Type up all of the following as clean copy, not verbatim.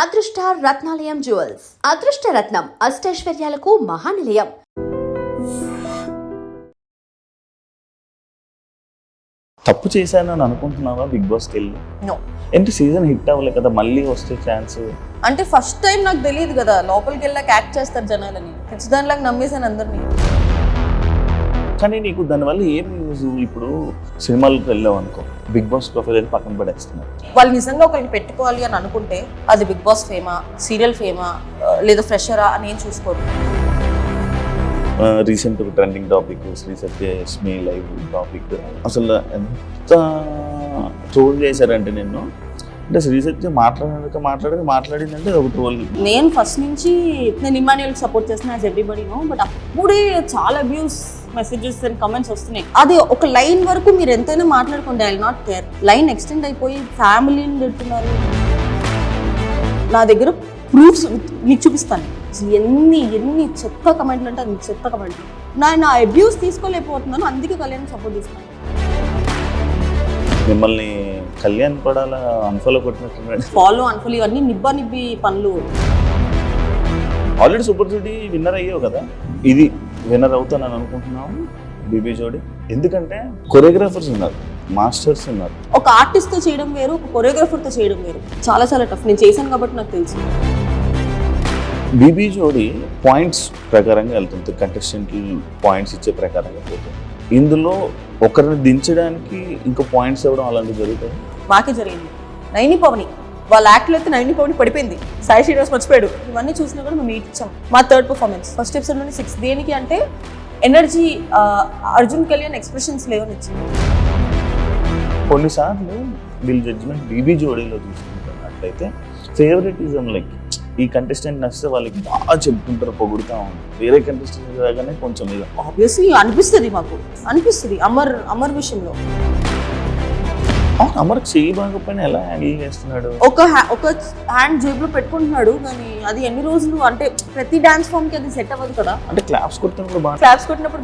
అదృష్ట రత్నాలయం జ్యువెల్స్ అదృష్ట రత్నం అష్టైశ్వర్యాలకు మహానిలయం. తప్పు చేశానని అనుకుంటున్నావా బిగ్ బాస్కి వెళ్ళి? నో. ఏంటి సీజన్ హిట్ అవ్వలే కదా, మళ్ళీ వస్తే ఛాన్స్? అంటే ఫస్ట్ టైం నాకు తెలియదు కదా, లోపలికి వెళ్ళాక యాక్ట్ చేస్తారు జనాలని, ఖచ్చితంగా నమ్మేశాను అందరినీ. కానీ నీకు దానివల్ల ఏం యూజ్? ఇప్పుడు సినిమాలకు వెళ్ళావు అనుకో, బిగ్ బాస్ ప్రొఫైల్ అని పక్కన పడేస్తున్నారు. వాళ్ళు నిజంగా ఒకరికి పెట్టుకోవాలి అని అనుకుంటే అది బిగ్ బాస్ ఫేమా, సీరియల్ ఫేమా, లేదా ఫ్రెషరా అని ఏం చూసుకోరు. Recent trending topic Shri Satyalakshmi live topic, అసలు ఎంత ట్రోల్ చేశారంటే నిన్ను. అంటే శ్రీ సత్య మాట్లాడిందంటే ఒక ట్రోల్. నేను ఫస్ట్ నుంచి నేను ఇమాన్యుయల్కి సపోర్ట్ చేస్తున్నా యాజ్ ఎవ్రీబడీ నో, బట్ అప్పుడే చాలా అబ్యూస్ మెసేజెస్ అండ్ కమెంట్స్ వస్తున్నాయి. అది ఒక లైన్ వరకు మీరు ఎంతైనా మాట్లాడుకోండి, I will not care. Line extend అయిపోయి ఫ్యామిలీని పెడుతున్నారు. నా దగ్గర ప్రూఫ్స్ మీకు చూపిస్తాను. ఎన్ని చెత్త కమెంట్లు అంటే అది చెత్త కమెంట్లు. నా అబ్యూస్ తీసుకోలేకపోతున్నాను, అందుకే కళ్యాణ్ సపోర్ట్ చేస్తున్నాను. మిమ్మల్ని కళ్యాణ్ పడాల అన్ఫాలో కొట్టినట్టు ఫాలో అన్ఫాలో ఇవన్నీ నిబ్బి పనులు. ఆల్రెడీ సూపర్ జోడీ విన్నర్ అయ్యావు కదా, ఇది విన్నర్ అవుతానని అనుకుంటున్నాము బీబీ జోడీ. ఎందుకంటే కొరియోగ్రాఫర్స్ ఉన్నారు, మాస్టర్స్ ఉన్నారు. ఒక ఆర్టిస్ట్తో చేయడం వేరు, ఒక కొరియోగ్రాఫర్తో చేయడం వేరు. చాలా చాలా టఫ్. నేను చేశాను కాబట్టి నాకు తెలుసు. బీబీ జోడీ పాయింట్స్ ప్రకారంగా వెళ్తుంది, కంటెస్టెంట్లు పాయింట్స్ ఇచ్చే ప్రకారంగా పోతుంది. ఇందులో ఒకరిని దించడానికి ఇంకా పాయింట్స్ ఇవ్వడం అలాంటివి జరుగుతుంది. మాకే జరిగింది. నైని పవని వాళ్ళ యాక్ట్లో అయితే నైని పవని పడిపోయింది, సాయి శ్రీనివాస్ మర్చిపోయాడు. ఇవన్నీ చూసినా కూడా మేము మీట్ ఇచ్చాం. మా థర్డ్ పర్ఫార్మెన్స్ ఫస్ట్ ఎపిసోడ్లోనే 6. దేనికి అంటే ఎనర్జీ, అర్జున్ కళ్యాణ్ ఎక్స్ప్రెషన్స్ లేవని ఇచ్చింది. కొన్నిసార్లు వీళ్ళ జడ్జిమెంట్ బీబీ జోడీలో చూసుకుంటున్నట్లయితే ఫేవరెటిజం, లైక్ ఈ కంటెస్టెంట్ నచ్చితే వాళ్ళకి బాగా చెప్పుకుంటారు, పొగుడుతూ ఉంటారు. వేరే కంటెస్టెంట్ రాగానే కొంచెం ఇక ఆబ్వియస్లీ అనిపిస్తుంది, మాకు అనిపిస్తుంది. అమర్ విషయంలో అమర్ చెయ్యి బాగపోయినా ఎలా హ్యాండిల్ చేస్తున్నాడు? ఒక హ్యాండ్ జేబులో పెట్టుకుంటున్నాడు, కానీ అది ఎన్ని రోజులు అంటే ప్రతి డాన్స్ ఫామ్ కి అది సెట్ అవ్వదు కదా. అంటే క్లాప్స్ కొట్టినప్పుడు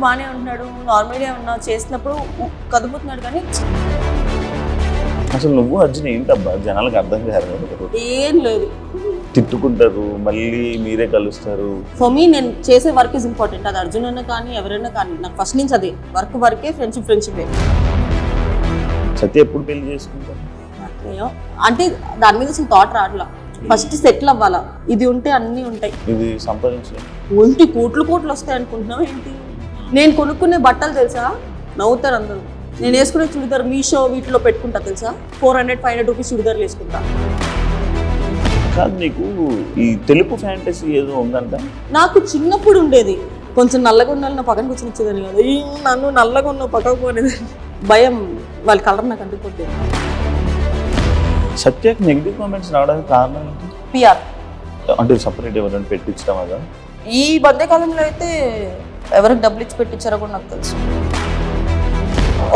బాగానే ఉంటున్నాడు, నార్మల్గా ఉన్నా చేసినప్పుడు కదుపుతున్నాడు. కానీ అసలు నువ్వు అర్జున్ ఏంటబ్బా జనాలకు అర్థం కాదు. ఏం లేదు, తిట్టుకుంటారు, మళ్ళీ మీరే కలుస్తారు. ఫర్ మీ నేను చేసే వర్క్ ఇస్ ఇంపార్టెంట్. అది అర్జున్ అయినా కానీ ఎవరైనా కానీ నాకు ఫస్ట్ నుంచి అదే వర్కే, ఫ్రెండ్షిప్. సత్య ఎప్పుడు పెళ్లి చేసుకుంటారు అంటే దాని మీద అసలు థాట్ రావట్లా. ఫస్ట్ సెటిల్ అవ్వాలా, ఇది ఉంటే అన్నీ ఉంటాయి. ఇది సంపాదించలేదు ఒంటి కోట్లు వస్తాయి అనుకుంటున్నావు ఏంటి? నేను కొనుక్కునే బట్టలు తెలుసా, నవ్వుతారు అందరూ. నేను వేసుకునే చుడిదార్ మీషో వీటిలో పెట్టుకుంటా తెలుసా, 400-500 రూపీస్ చుడిదార్లు వేసుకుంటా. కాదు, నీకు ఈ తెలుపు ఫ్యాంటసీ ఏదో ఉందంట? నాకు చిన్నప్పుడు ఉండేది. కొంచెం నల్లగా ఉండాలి, నా పక్కన కూర్చొని వచ్చేదాన్ని కదా. నన్ను నల్లగా ఉన్న పక్కకు పోనేది భయం, వాళ్ళ కలర్ నాకు అంటుకుంటే. సత్యకి నెగిటివ్ కామెంట్స్ రావడానికి కారణం ఏంటి? పిఆర్ అంటే సపరేట్ ఎవరైనా పెట్టించడం కదా. ఈ మధ్యకాలంలో అయితే ఎవరికి డబ్బులు ఇచ్చి పెట్టించారో కూడా నాకు తెలుసు.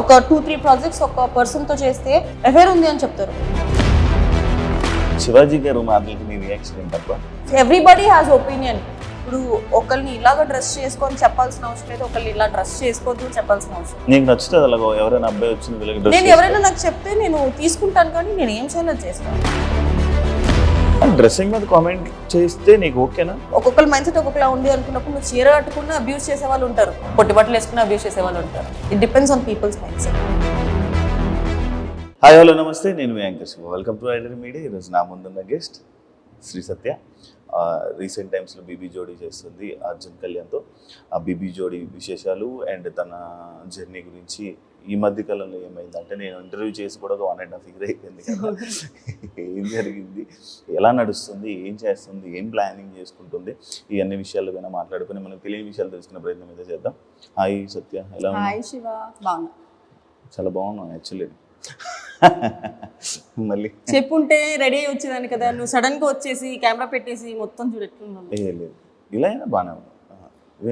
ఒక 2-3 ప్రాజెక్ట్స్ ఒక పర్సన్తో చేస్తే ఎఫైర్ ఉంది అని చెప్తారు. శివాజీ గారు మాటలకి నీ రియాక్షన్ ఏంటబ్బా? Everybody has opinion. ఇప్పుడు ఒకరిని ఇలాగ డ్రెస్ చేసుకొని చెప్పాల్సిన అవసరం లేదు, ఒకరిని ఇలా డ్రెస్ చేసుకోవద్దు చెప్పాల్సిన అవసరం. నీకు నచ్చుతుంది అలాగో ఎవరైనా అబ్బాయి వచ్చింది నేను ఎవరైనా నాకు చెప్తే నేను తీసుకుంటాను, కానీ నేను ఏం చేయాలో చేస్తాను. డ్రెస్సింగ్ మీద కామెంట్ చేస్తే నీకు ఓకేనా? ఒక్కొక్కరు మైండ్ సెట్ ఒక్కొక్కలా ఉంది అనుకున్నప్పుడు నువ్వు చీర కట్టుకున్న అబ్యూస్ చేసే వాళ్ళు ఉంటారు, పొట్టి బట్టలు వేసుకున్న అబ్యూస్ చేసే వాళ్ళు ఉంటారు. It depends on people's mind set. Hi hello నమస్తే, నేను మీ anchor Shiva. Welcome to iDream media. ఈరోజు నా ముందున్న గెస్ట్ శ్రీ సత్య. రీసెంట్ టైమ్స్లో బీబీ జోడీ చేస్తుంది అర్జున్ కళ్యాణ్తో. ఆ బీబీ జోడీ విశేషాలు అండ్ తన జర్నీ గురించి ఈ మధ్య కాలంలో ఏమైందంటే, నేను ఇంటర్వ్యూ చేసి కూడా 1.5 year అయిపోయింది కదా. ఏం జరిగింది, ఎలా నడుస్తుంది, ఏం చేస్తుంది, ఏం ప్లానింగ్ చేసుకుంటుంది, ఈ అన్ని విషయాలు పైన మాట్లాడుకుని మనం తెలియని విషయాలు తెలుసుకునే ప్రయత్నం అయితే చేద్దాం. హాయ్ సత్య, ఎలా ఉన్నా? హాయ్ శివ, బాగున్నా. చాలా బాగున్నాను యాక్చువల్లీ. మళ్ళీ చెప్పుంటే రెడీ అయ్యి వచ్చేదాన్ని కదా, నువ్వు సడన్ గా వచ్చేసి కెమెరా పెట్టేసి మొత్తం చూడెట్లున్నాను. లేదు, ఇలా అయినా బాగానే ఉంది.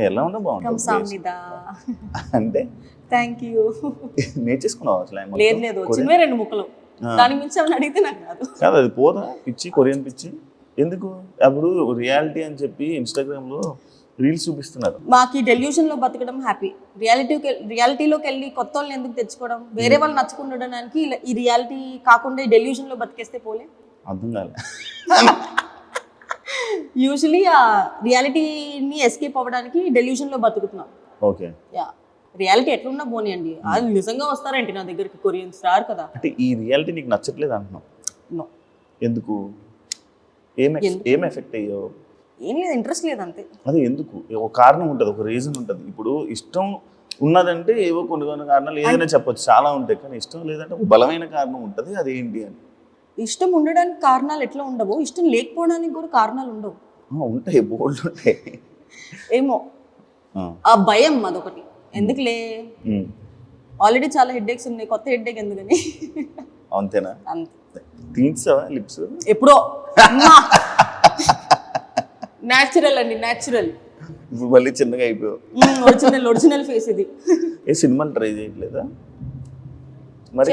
ఎలా ఉన్నా బాగుంటుంది అంటే. Thank you. నేర్చేసుకున్నావు అసలు? లేదు, చిన్నవే 2 ముక్కలు, దాని మించి ఏమైనా అడిగితే నాకు కాదు. అది పోదా పిచ్చి, కొరియన్ పిచ్చి ఎందుకు? అప్పుడు రియాలిటీ అని చెప్పి ఇన్స్టాగ్రామ్లో రీల్స్ చూపిస్తున్నారు. మాకు ఈ డెల్యూషన్ లో బతకడం హ్యాపీ. రియాలిటీలోకి వెళ్ళి కొత్త వాళ్ళని ఎందుకు తెచ్చుకోవడం, వేరే వాళ్ళు నచ్చుకుని ఉండడానికి ఈ రియాలిటీ కాకుండా ఈ డెల్యూషన్ లో బతికేస్తే పోలే. అర్థం కాలే. యూజువలీ ఆ రియాలిటీని ఎస్కేప్ అవ్వడానికి డెల్యూషన్లో బతుకుతున్నాం. ఓకే. యా, రియాలిటీ ఎట్లున్నా పోనీయండి, అది నిజంగా వస్తారేంటి నా దగ్గరికి కొరియన్స్ రారు కదా. అంటే ఈ రియాలిటీ నీకు నచ్చట్లేదు అంటున్నావు. నో, ఎందుకు? ఏం ఎఫెక్ట్ అయ్యావు? ఏం లేదు, ఇంట్రెస్ట్ లేదు అంతే. అదే ఎందుకు? ఒక కారణం ఉంటుంది, ఒక రీజన్ ఉంటుంది. ఇప్పుడు ఇష్టం ఉన్నదంటే ఏవో కొన్ని కొన్ని కారణాలు ఏదైనా చెప్పొచ్చు, చాలా ఉంటాయి. కానీ ఇష్టం లేదంటే ఒక బలమైన కారణం ఉంటుంది, అది ఏంటి అని. ఇష్టం ఉండడానికి కారణాలు ఎట్లా ఉండవు, ఇష్టం లేకపోవడానికి కూడా కారణాలు ఉండవు. ఉంటాయి, బోల్డ్ ఉంటాయి. ఏమో ఆ భయం అదొకటి. ఎందుకులే, ఆల్రెడీ చాలా హెడ్ఏక్స్ ఉన్నాయి, కొత్త హెడ్ఏక్ ఎందుకని. అంతేనా? అంతే. తీర్చావా లిప్స్? ఎప్పుడో న్యాచురల్ అండి, న్యాచురల్. ఇప్పుడు మళ్ళీ చిన్నగా అయిపోయావు. ఒరిజినల్ ఫేస్ ఇది. ఏ సినిమాలు ట్రై చేయట్లేదా మరి?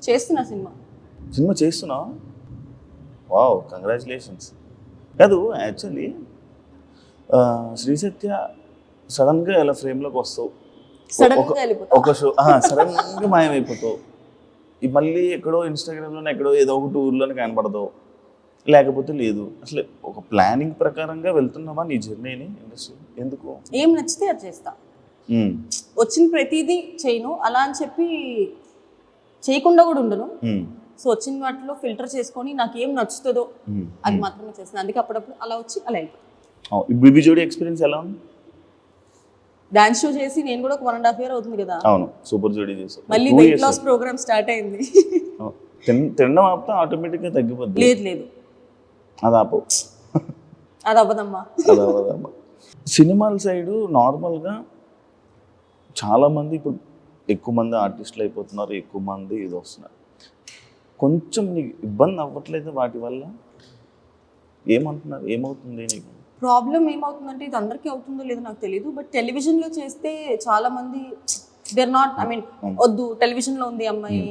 చేస్తున్నా సినిమా చేస్తున్నావా? Wow, congratulations. కాదు, యాక్చువల్లీ శ్రీ సత్య సడన్గా ఇలా ఫ్రేమ్లోకి వస్తావు, ఒక షో సడన్గా మాయమైపోతావు, మళ్ళీ ఎక్కడో ఇన్స్టాగ్రామ్లోనే ఎక్కడో ఏదో ఒక టూర్లోనే కనపడతావు, లేకపోతే లేదు. అసలు ఒక ప్లానింగ్ ప్రకారంగా వెళ్తున్నావా నీ జర్నీని ఇండస్ట్రీ? ఎందుకు? ఏం నచ్చితే అది చేస్తా, వచ్చిన ప్రతిదీ చేయను అలా అని చెప్పి చేయకుండా కూడా ఉండను. సో వచ్చిన వాటిలో ఫిల్టర్ చేసుకొని నాకు ఏం నచ్చుతుందో అది మాత్రమే చేస్తాను. అందుకే అప్పుడప్పుడు అలా వచ్చి అలా వెళ్ళిపోతాను. బీబీ జోడి ఎక్స్పీరియన్స్ ఎలా ఉంది? డాన్స్ షో చేసి నేను కూడా ఒక 1.5 year అవుతుంది కదా. అవును, సూపర్ జోడి చేసావు. మళ్ళీ వెయిట్ లాస్ ప్రోగ్రామ్ స్టార్ట్ అయింది. తినడం ఆపితే ఆటోమేటిక్గా తగ్గిపోద్ది. లేదు అది ఆపవు, అది అవ్వదమ్మా. సినిమాల సైడు నార్మల్గా చాలామంది ఇప్పుడు ఎక్కువ మంది ఆర్టిస్టులు అయిపోతున్నారు, ఎక్కువ మంది ఇది వస్తున్నారు. కొంచెం నీకు ఇబ్బంది అవ్వట్లేదు వాటి వల్ల? ఏమంటున్నారు, ఏమవుతుంది నీకు ప్రాబ్లం? ఏమవుతుందంటే ఇది అందరికీ అవుతుందో లేదో నాకు తెలియదు, బట్ టెలివిజన్లో చేస్తే చాలా మంది దేర్ నాట్, ఐ మీన్ వద్దు టెలివిజన్లో ఉంది అమ్మాయి,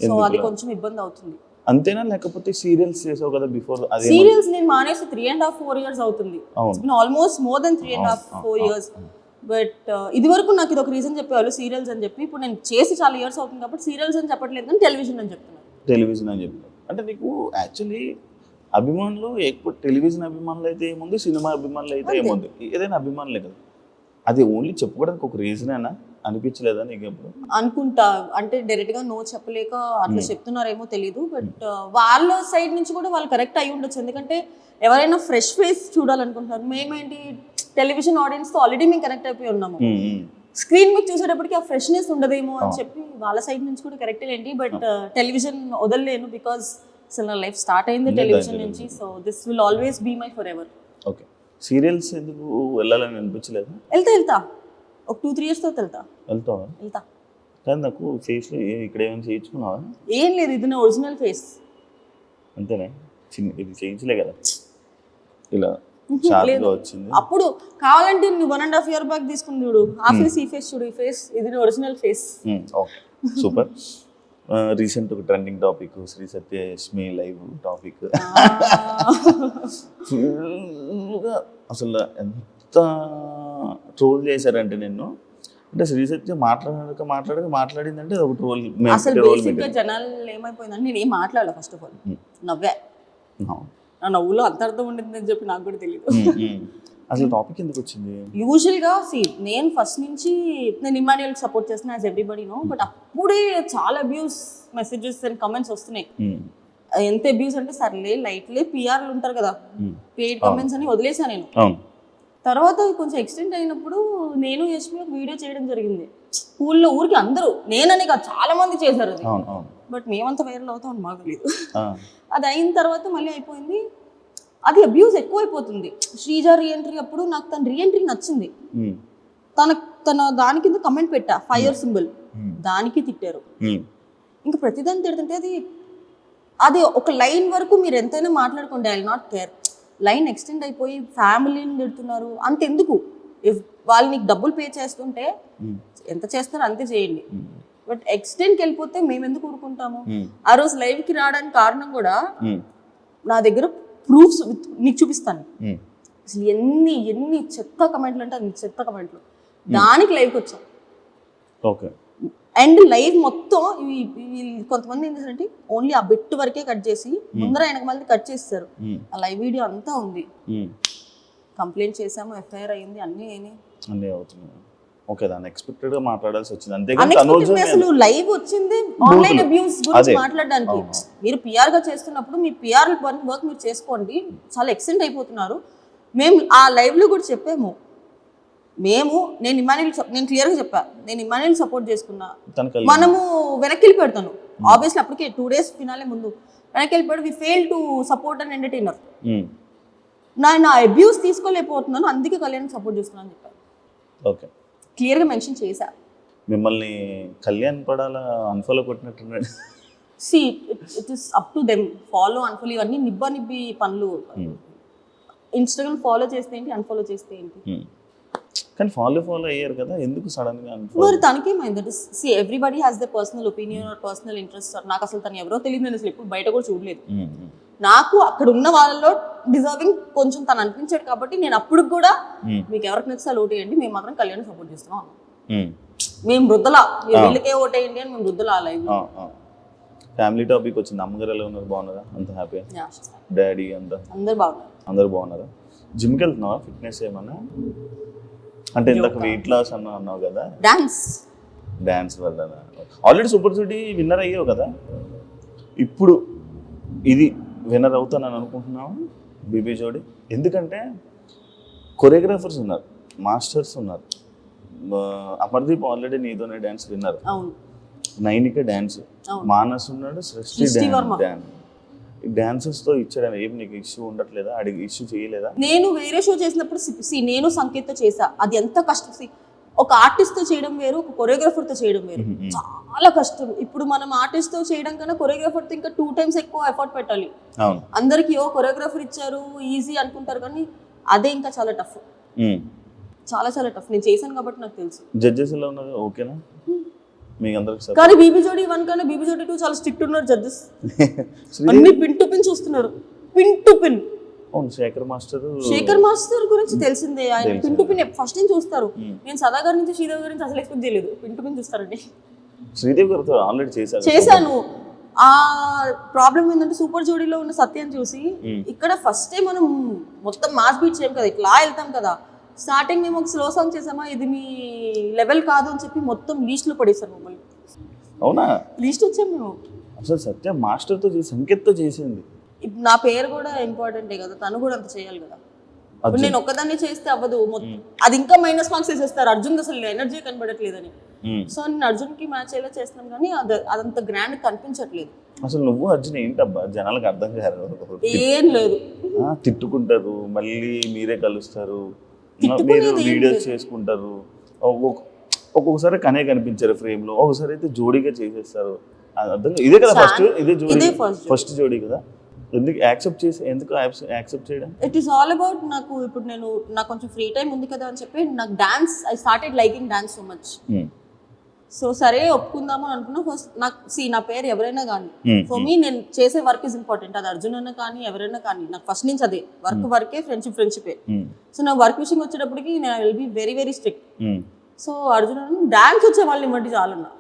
సో అది కొంచెం ఇబ్బంది అవుతుంది. అంతేనా? లేకపోతే సీరియల్స్ చేసావు కదా బిఫోర్? సీరియల్స్ నేను మానేసి 3.5-4 years అవుతుంది. Almost more than 3.5-4 years. But ఇది వరకు నాకు ఇది ఒక రీజన్ చెప్పేవాళ్ళు సీరియల్స్ అని చెప్పి. ఇప్పుడు నేను చేసి చాలా ఇయర్స్ అవుతుంది కాబట్టి సీరియల్స్ అని చెప్పట్లేదు, కానీ టెలివిజన్ అని చెప్తున్నాను. టెలివిజన్ అని చెప్తాను అంటే నీకు యాక్చువల్లీ అభిమానులు ఎక్కువ టెలివిజన్ అభిమానులు అయితే ఏముంది, సినిమా అభిమానులు అయితే ఏముంది, ఏదైనా అభిమానులే కదా. అది ఓన్లీ చెప్పుకోవడానికి ఒక రీజన్ అయినా అనిపించలేదా నీకు ఎప్పుడు? అనుకుంటా, అంటే డైరెక్ట్ గా నో చెప్పలేక అట్లా చెప్తున్నారేమో తెలియదు. బట్ వాళ్ళ సైడ్ నుంచి కూడా వాళ్ళు కరెక్ట్ అయి ఉండొచ్చు, ఎందుకంటే ఎవరైనా ఫ్రెష్ ఫేస్ చూడాలనుకుంటున్నారు. మేమేంటి టెలివిజన్ ఆడియన్స్ తో ఆల్రెడీ మేము కనెక్ట్ అయిపోయి ఉన్నాము, స్క్రీన్ మీకు చూసేటప్పటికి ఆ ఫ్రెష్నెస్ ఉండదేమో అని చెప్పి వాళ్ళ సైడ్ నుంచి కూడా కరెక్టే ఏంటి. బట్ టెలివిజన్ వదలలేను, బికాస్ అసలు నా లైఫ్ స్టార్ట్ అయింది టెలివిజన్ నుంచి. So this will always be my forever. Okay, serials ఎందుకు వెళ్ళాలని అనిపించలేదు? వెళ్తా ఒక 2-3 years తర్వాత వెళ్తా. కానీ నాకు ఫేస్లో ఇక్కడ ఏమైనా చేయించుకున్నావా? ఏం లేదు, ఇది నా ఒరిజినల్ ఫేస్. అంతేనా? ఇది చేయించలే కదా, ఇలా షార్ప్గా వచ్చింది. అప్పుడు కావాలంటే నువ్వు 1.5 year బ్యాక్ తీసుకుని చూడు, ఆ ఫేస్ ఈ ఫేస్ చూడు, ఈ ఫేస్ ఇది నా original face. Okay, super. Recent ఒక ట్రెండింగ్ టాపిక్ శ్రీ సత్య యష్మి లైవ్ టాపిక్. ఫుల్గా అసలు ఎంత ట్రోల్ చేశారంటే నిన్ను, అంటే శ్రీ సత్య మాట్లాడిందంటే అది ఒక ట్రోల్. అసలు బేసిక్గా జనాలు ఏమైపోయిందంటే నేను ఏం మాట్లాడాలి, ఫస్ట్ ఆఫ్ ఆల్ నవ్వే. నా నవ్వులో అంత అర్థం ఉండిందని చెప్పి నాకు కూడా తెలియదు. అసలు టాపిక్ ఎందుకు వచ్చింది? యూజువల్గా నేను ఫస్ట్ నుంచి నేను ఇమాన్యుయల్కి సపోర్ట్ చేస్తున్నా, యాజ్ ఎవ్రీబడి నో. బట్ అప్పుడే చాలా అబ్యూస్ మెసేజెస్ అండ్ కమెంట్స్ వస్తున్నాయి. ఎంత అబ్యూస్ అంటే సర్లే లైట్లే, పిఆర్లు ఉంటారు కదా, పెయిడ్ కమెంట్స్ అని వదిలేసా నేను. తర్వాత కొంచెం ఎక్స్టెండ్ అయినప్పుడు నేను యష్మి ఒక వీడియో చేయడం జరిగింది స్కూల్లో. ఊరికి అందరూ, నేననే కాదు చాలా మంది చేశారు అది, బట్ మేమంతా వైరల్ అవుతామని మాకు తెలియదు. అది అయిన తర్వాత మళ్ళీ అయిపోయింది. అది అబ్యూస్ ఎక్కువైపోతుంది. శ్రీజ రీఎంట్రీ అప్పుడు నాకు తన రీఎంట్రీ నచ్చింది, తన దాని కింద కమెంట్ పెట్టా ఫైర్ సింబల్, దానికి తిట్టారు. ఇంకా ప్రతిదాన్ని తిడుతుంటే అది ఒక లైన్ వరకు మీరు ఎంతైనా మాట్లాడుకోండి, I will not care. Line extend అయిపోయి ఫ్యామిలీని తిడుతున్నారు, అంతెందుకు? ఇఫ్ వాళ్ళు నీకు డబ్బులు పే చేస్తుంటే ఎంత చేస్తారో అంతే చేయండి, బట్ ఎక్స్టెండ్కి వెళ్ళిపోతే మేము ఎందుకు ఊరుకుంటాము? ఆ రోజు లైవ్కి రావడానికి కారణం కూడా నా దగ్గర ప్రూఫ్స్ నీకు చూపిస్తాను. అసలు ఎన్ని చెత్త కమెంట్లు అంటే అన్ని చెత్త కమెంట్లు, దానికి లైవ్కి వచ్చాం. ఓకే, అండ్ లైవ్ మొత్తం కొంతమంది ఏం చేశారంటే ఓన్లీ ఆ బిట్ వరకే కట్ చేసి ముందర వెనక మళ్ళీ కట్ చేస్తారు. ఆ లైవ్ వీడియో అంతా ఉంది. కంప్లైంట్ చేసాము, ఎఫ్ఐఆర్ అయింది, అన్నీ అయినాయి. అన్నీ అవుతున్నాయి. ఓకే, దాన్ని ఎక్స్పెక్టెడ్ గా మాట్లాడాల్సి వచ్చింది. అంతేగాని అసలు లైవ్ వచ్చింది ఆన్లైన్ అబ్యూస్ గురించి మాట్లాడడానికి. మీరు పిఆర్ గా చేస్తున్నప్పుడు మీ పిఆర్ వర్క్ మీరు చేసుకోండి, చాలా ఎక్స్టెండ్ అయిపోతున్నారు. మేము ఆ లైవ్ లో కూడా చెప్పాము, నేను క్లియర్ గా చెప్పా, నేను ఇమాన్యుయల్ సపోర్ట్ చేసుకున్నా, మనము వెనక్కి వెళ్ళిపెడతాను. ఆబ్వియస్లీ అప్పటికే 2 days ఫినాలే ముందు వెనక్కి వెళ్ళిపోయాడు. We fail to support and entertainer. నా అబ్యూస్ తీసుకోలేకపోతున్నాను, అందుకే కళ్యాణ్ సపోర్ట్ చేస్తున్నాను అని చెప్పాను. ఓకే, క్లియర్ గా మెన్షన్ చేశా. మిమ్మల్ని కళ్యాణ్ పడాలా అన్ఫాలో కొట్టినట్టున్నాడు. See it is up to them. Follow unfollow ఇవన్నీ నిబ్బి పనులు. ఇన్స్టాగ్రామ్ ఫాలో చేస్తే ఏంటి, అన్ఫాలో చేస్తే ఏంటి? కానీ ఫాలో అయ్యారు కదా, ఎందుకు సడన్ గా మరి తనకేమైంది? That is see everybody has the personal opinion or personal interest. నాకు అసలు తను ఎవరో తెలియదు, నేను అసలు ఎప్పుడు బయట కూడా చూడలేదు. నాకు అక్కడ ఉన్న వాళ్ళలో డిజర్వింగ్ కొంచెం తను అనిపించాడు కాబట్టి నేను అప్పుడు కూడా మీకు ఎవరికి నచ్చితే ఓటేయండి, మేము మాత్రం కళ్యాణ్ సపోర్ట్ చేస్తున్నాం. మేము వృద్ధలా వీళ్ళకే ఓటేయండి అని మేము వృద్ధలా లైవ్. ఫ్యామిలీ టాపిక్ వచ్చింది. అమ్మగారు ఎలా ఉన్నారు, బాగున్నారా? అంత హ్యాపీ? డాడీ అంతా అందరు బాగున్నారా? జిమ్కి వెళ్తున్నావా? ఫిట్నెస్ ఏమన్నా అంటే ఇంతకు వెయిట్ లాస్ అన్నావు కదా, డాన్స్ వల్ల ఆల్రెడీ సూపర్ సిటీ విన్నర్ అయ్యావు కదా, ఇప్పుడు ఇది విన్నర్ అవుతానని అనుకుంటున్నావు బీబీ జోడి? ఎందుకంటే కొరియోగ్రాఫర్స్ ఉన్నారు, మాస్టర్స్ ఉన్నారు. అమర్దీప్ ఆల్రెడీ నీతోనే dance winner, Nainika dance, Manas ఉన్నాడు, సృష్టి డాన్స్. డాన్సెస్ తో ఇచ్చడం ఏం నీకు ఇష్యూ ఉండట్లేదా? అడిగి ఇష్యూ చేయలేదా? నేను వేరే షో చేసినప్పుడు నేను సంకేత్ చేసా, అది ఎంత కష్టం. ఒక ఆర్టిస్ట్ తో చేయడం వేరు, ఒక కొరియోగ్రాఫర్ తో చేయడం వేరు, చాలా కష్టం. ఇప్పుడు మనం ఆర్టిస్ట్ తో చేయడం కన్నా కొరియోగ్రాఫర్ తో ఇంకా 2 times ఎక్కువ ఎఫర్ట్ పెట్టాలి. అందరికి కొరియోగ్రాఫర్ ఇచ్చారు ఈజీ అనుకుంటారు, కానీ అదే ఇంకా చాలా టఫ్, చాలా టఫ్. నేను చేశాను కాబట్టి నాకు తెలుసు. జడ్జెస్ ఎలా ఉన్నారు? ఓకేనా మీకు అందరికి? కానీ బీబీ జోడి 1 కన్నా బీబీ జోడి 2 చాలా స్ట్రిక్ట్ ఉన్నారు జడ్జెస్. అన్ని పిన్ టు పిన్ చూస్తున్నారు, pin to pin. Shekhar master గురించి తెలిసిందే, ఆయన పిన్ టు పిన్ ఫస్ట్ నుంచి చూస్తారు. నేను సదా గారి నుంచి శ్రీదేవి గురించి అసలు ఎక్స్పెక్ట్ చేయలేదు, పిన్ టు పిన్ చూస్తారండి. శ్రీదేవి గారితో ఆల్రెడీ చేశాను. ఆ ప్రాబ్లం ఏంటంటే సూపర్ జోడీలో ఉన్న సత్యం చూసి ఇక్కడ ఫస్ట్ టైం మనం మొత్తం మాస్ బీట్ చేయం కదా, ఇట్లా వెళ్తాం కదా. స్టార్టింగ్ మేము ఒక స్లో సాంగ్ చేసామా, ఇది మీ లెవెల్ కాదు అని చెప్పి మొత్తం లీస్ట్ లో పడేసారు మమ్మల్ని. అవునా? లీస్ట్ వచ్చాము మేము. అసలు సత్య మాస్టర్ తో సంకేత్ తో చేసింది. నా పేరు కూడా ఇంపార్టెంటే కదా, తను కూడా అంత చేయాలి కదా. ఇప్పుడు నేను ఒక్కదాన్ని చేస్తే అవ్వదు, అది ఇంకా మైనస్ మార్క్స్ వేసేస్తారు. అర్జున్ అసలు ఎనర్జీ కనబడట్లేదని. సో నేను అర్జున్ కి మ్యాచ్ అయ్యేలా చేస్తున్నాం, కానీ అదంత గ్రాండ్ కనిపించట్లేదు. అసలు నువ్వు అర్జున్ ఏంటబ్బా జనాలకు అర్థం కాదు. ఏం లేదు, తిట్టుకుంటారు, మళ్ళీ మీరే కలుస్తారు, మీరు వీడియోస్ చేసుకుంటారు. ఒక్కొక్కసారి కనే కనిపించారు ఫ్రేమ్ లో, ఒకసారి అయితే జోడీగా చేసేస్తారు. ఇదే కదా ఫస్ట్, ఇదే జోడీ, ఫస్ట్ జోడీ కదా. ఎందుకు యాక్సెప్ట్ చేయడం? ఇట్ ఈస్ ఆల్ అబౌట్ నాకు ఇప్పుడు నాకు కొంచెం ఫ్రీ టైం ఉంది కదా అని చెప్పి నాకు dance, I started liking dance so much. So సరే ఒప్పుకుందాము అనుకున్నా. ఫస్ట్ నా పేరు ఎవరైనా కానీ ఫర్ మీ నేను చేసే వర్క్ ఇస్ ఇంపార్టెంట్. అది అర్జున్ అన్న కానీ ఎవరైనా కానీ, నాకు ఫస్ట్ నుంచి అదే వర్కే, ఫ్రెండ్షిపే. సో నా వర్క్ విషయం వచ్చేటప్పటికి నేను I will be very very strict. So Arjun dance వచ్చే వాళ్ళని ఇవ్వండి చాలన్నా,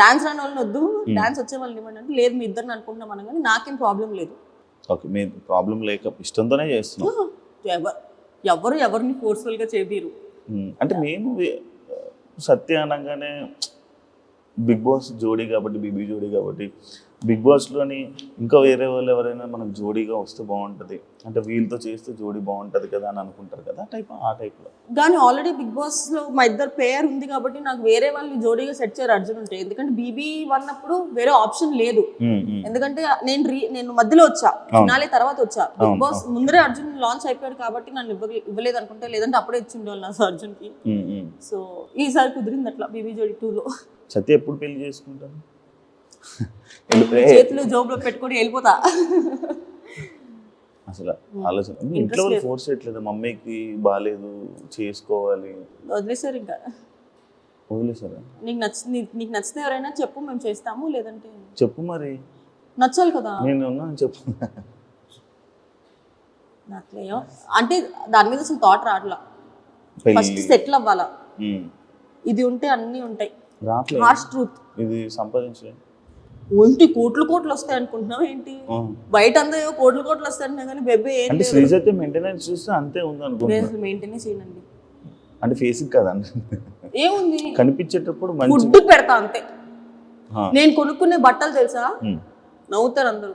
డాన్స్ రాని వాళ్ళని వద్దు, డాన్స్ వచ్చే వాళ్ళని ఇవ్వండి అంటే లేదు మీ ఇద్దరిని అనుకుంటున్నాం మనం, కానీ నాకేం ప్రాబ్లం లేదు. ఓకే, మీ ప్రాబ్లం లేక ఇష్టంతోనే చేస్తున్నాం. ఎవరిని ఫోర్స్ఫుల్ గా చేయబీరు. అంటే మేము సత్య అనగానే బిగ్ బాస్ జోడీ కాబట్టి, బీబీ జోడీ కాబట్టి, బిగ్ బాస్లోని ఇంకా వేరే వాళ్ళు ఎవరైనా మనకు జోడీగా వస్తే బాగుంటుంది, అంటే వీళ్ళతో చేస్తే జోడీ బాగుంటుంది కదా అని అనుకుంటారు కదా, ఆ టైప్లో. కానీ ఆల్రెడీ బిగ్ బాస్లో మా ఇద్దరు పేర్ ఉంది కాబట్టి నాకు వేరే వాళ్ళు జోడీగా సెట్ చేయరు అర్జున్ ఉంటే. ఎందుకంటే బీబీ అన్నప్పుడు వేరే ఆప్షన్ లేదు. ఎందుకంటే నేను మధ్యలో వచ్చా, ఫినాలే తర్వాత వచ్చా. బిగ్ బాస్ ముందరే అర్జున్ లాంచ్ అయిపోయాడు కాబట్టి నన్ను ఇవ్వలేదు అనుకుంటే, లేదంటే అప్పుడే ఇచ్చిండేవాళ్ళు నాకు అర్జున్కి. సో ఈసారి కుదిరింది అట్లా బీబీ జోడీ 2లో. సత్య ఎప్పుడు పెళ్లి చేసుకుంటాను? చేతులు జోబులో పెట్టుకొని వెళ్ళిపోతా. అసలు ఆలోచన ఇంట్లో ఫోర్స్ చేయట్లేదు, మమ్మీకి బాగాలేదు చేసుకోవాలి, వదిలేసారు. ఇంకా వదిలేసారా? నీకు నచ్చితే ఎవరైనా చెప్పు, మేము చేస్తాము, లేదంటే చెప్పు. మరి నచ్చాలి కదా, నేను ఉన్నాను చెప్పు. నాట్లేయో అంటే దాని మీద అసలు థాట్ రావట్లా. ఫస్ట్ సెటిల్ అవ్వాలా, ఇది ఉంటే అన్నీ ఉంటాయి. రావట్లేదు. Harsh truth. ఇది సంపాదించలేదు. ఒంటి కోట్లు వస్తాయి అనుకుంటున్నావు ఏంటి? బయట అందరూ కోట్లు వస్తాయి కానీ బెబ్బే ఏం అంటే శ్రీజైతే మెయింటెనెన్స్ చూస్తే అంతే ఉంది అనుకుంటున్నా. మెయింటెనెన్స్ చేయండి అంటే ఫేసింగ్ కదండి, ఏముంది కనిపించేటప్పుడు మంచి ఫుడ్ పెడతా అంతే. నేను కొనుక్కునే బట్టలు తెలుసా, నవ్వుతారు అందరూ.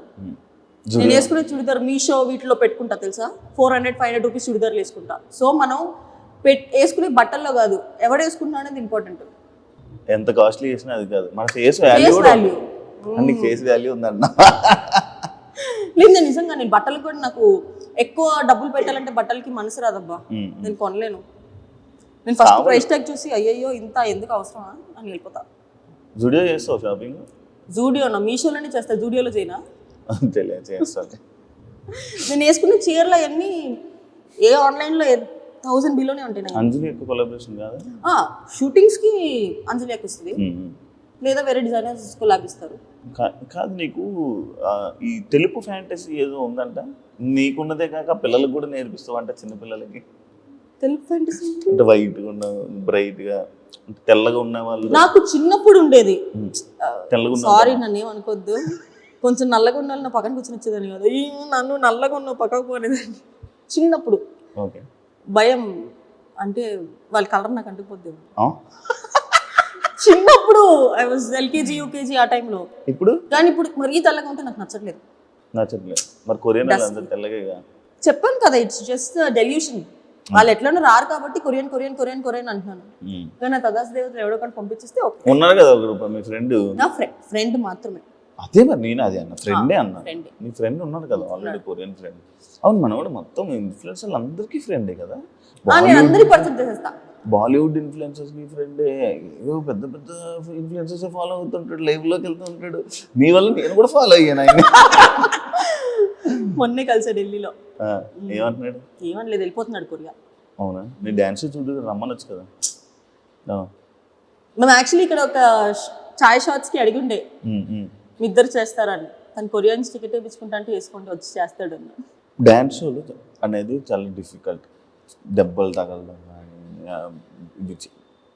నేను వేసుకునే చుడిదార్ మీషో వీటిలో పెట్టుకుంటా తెలుసా, 400-500 రూపీస్ చుడిదార్లు వేసుకుంటా. సో మనం వేసుకునే బట్టల్లో కాదు, ఎవడు వేసుకుంటున్నా అనేది ఇంపార్టెంట్. ఎంత కాస్ట్లీ చేసినా అది కాదు, మన ఫేస్ వాల్యూ కూడా అన్ని ఫేస్ వాల్యూ ఉందన్న. లేదు నేను నిజంగా నేను బట్టలు కూడా నాకు ఎక్కువ డబ్బులు పెట్టాలంటే బట్టలకి మనసు రాదబ్బా, నేను కొనలేను. నేను ఫస్ట్ ప్రైస్ ట్యాగ్ చూసి అయ్యయ్యో ఇంత ఎందుకు అవసరమా అని వెళ్ళిపోతా. జూడియో చేస్తావు షాపింగ్? జూడియోనా, మీషోలోనే చేస్తా, జూడియోలో చేయనా? తెలియదు చేస్తాను. నేను వేసుకున్న చీరలు అవన్నీ ఏ ఆన్లైన్లో 1000 బిలోనే ఉంటాయి. అంజలి యొక్క కొలాబరేషన్ కాదు, షూటింగ్స్కి అంజలి వస్తుంది, లేదా వేరే డిజైనర్స్ కొలాబ్ ఇస్తారు. కాదు నీకు ఈ తెలుపు ఫ్యాంటసీ ఏదో ఉందంట, నీకున్నదే కాక పిల్లలకు కూడా నేర్పిస్తావు అంట, చిన్నపిల్లలకి. తెలుపు ఫ్యాంటసీ అంటే వైట్గా ఉన్న బ్రైట్గా తెల్లగా ఉన్న వాళ్ళు. నాకు చిన్నప్పుడు ఉండేది. తెల్లగా ఉన్న, సారీ నన్ను ఏమనుకోద్దు, కొంచెం నల్లగా ఉన్న వాళ్ళు నా పక్కన కూర్చొని వచ్చేదాన్ని కదా, నన్ను నల్లగా ఉన్న పక్కకు పోనేదాన్ని చిన్నప్పుడు. ఓకే, భయం అంటే వాళ్ళ కలర్ నాకు అంటుకుపోద్ది చిన్నప్పుడు. ఐ వాజ్ LKG UKG ఆ టైంలో. ఇప్పుడు కానీ ఇప్పుడు మరీ తెల్లగా ఉంటే నాకు నచ్చట్లేదు. మరి కొరియన్ అందరూ తెల్లగా. చెప్పాను కదా, ఇట్స్ జస్ట్ డెల్యూషన్. వాళ్ళు ఎట్లనో రారు కాబట్టి కొరియన్ కొరియన్ కొరియన్ కొరియన్ అంటున్నాను. కానీ నా తదాస్ దేవతలు ఎవడో కానీ పంపించేస్తే ఉన్నారు కదా ఒక రూపాయి మీ ఫ్రెండ్. నా ఫ్రెండ్ మాత్రమే. అదే మరి నేను అదే అన్న, ఫ్రెండే అన్నా. నీ ఫ్రెండ్ ఉన్నాడు కదా ఆల్రెడీ, కొరియన్ ఫ్రెండ్. అవును, మన కూడా మొత్తం ఇన్ఫ్లుయెన్సర్లు అందరికీ ఫ్రెండే కదా. నేను అందరికి పరిచయం చేసేస్తా. బాలీవుడ్ ఇన్ఫ్లుయెన్సర్స్ నీ ఫ్రెండే, ఏవో పెద్ద పెద్ద ఇన్ఫ్లుయెన్సర్స్ ఫాలో అవుతుంటాడు, లైవ్లోకి వెళ్తూ ఉంటాడు. నీ వల్ల నేను కూడా ఫాలో అయ్యాను ఆయన. మొన్నే కలిసా ఢిల్లీలో. ఏమంటున్నాడు? ఏమనలేదు, వెళ్ళిపోతున్నాడు కొరియా. అవునా, నీ డాన్స్ చూడు రమ్మనొచ్చు కదా. మేము యాక్చువల్లీ ఇక్కడ ఒక చాయ్ షాట్స్కి అడిగి ఉండే మీ ఇద్దరు చేస్తారని, తను కొరియన్స్ టికెట్ వేయించుకుంటా అంటే వేసుకుంటూ వచ్చి చేస్తాడు అన్న. డ్యాన్స్ షోలు అనేది చాలా డిఫికల్ట్. దెబ్బలు తగలడం కానీ ఇది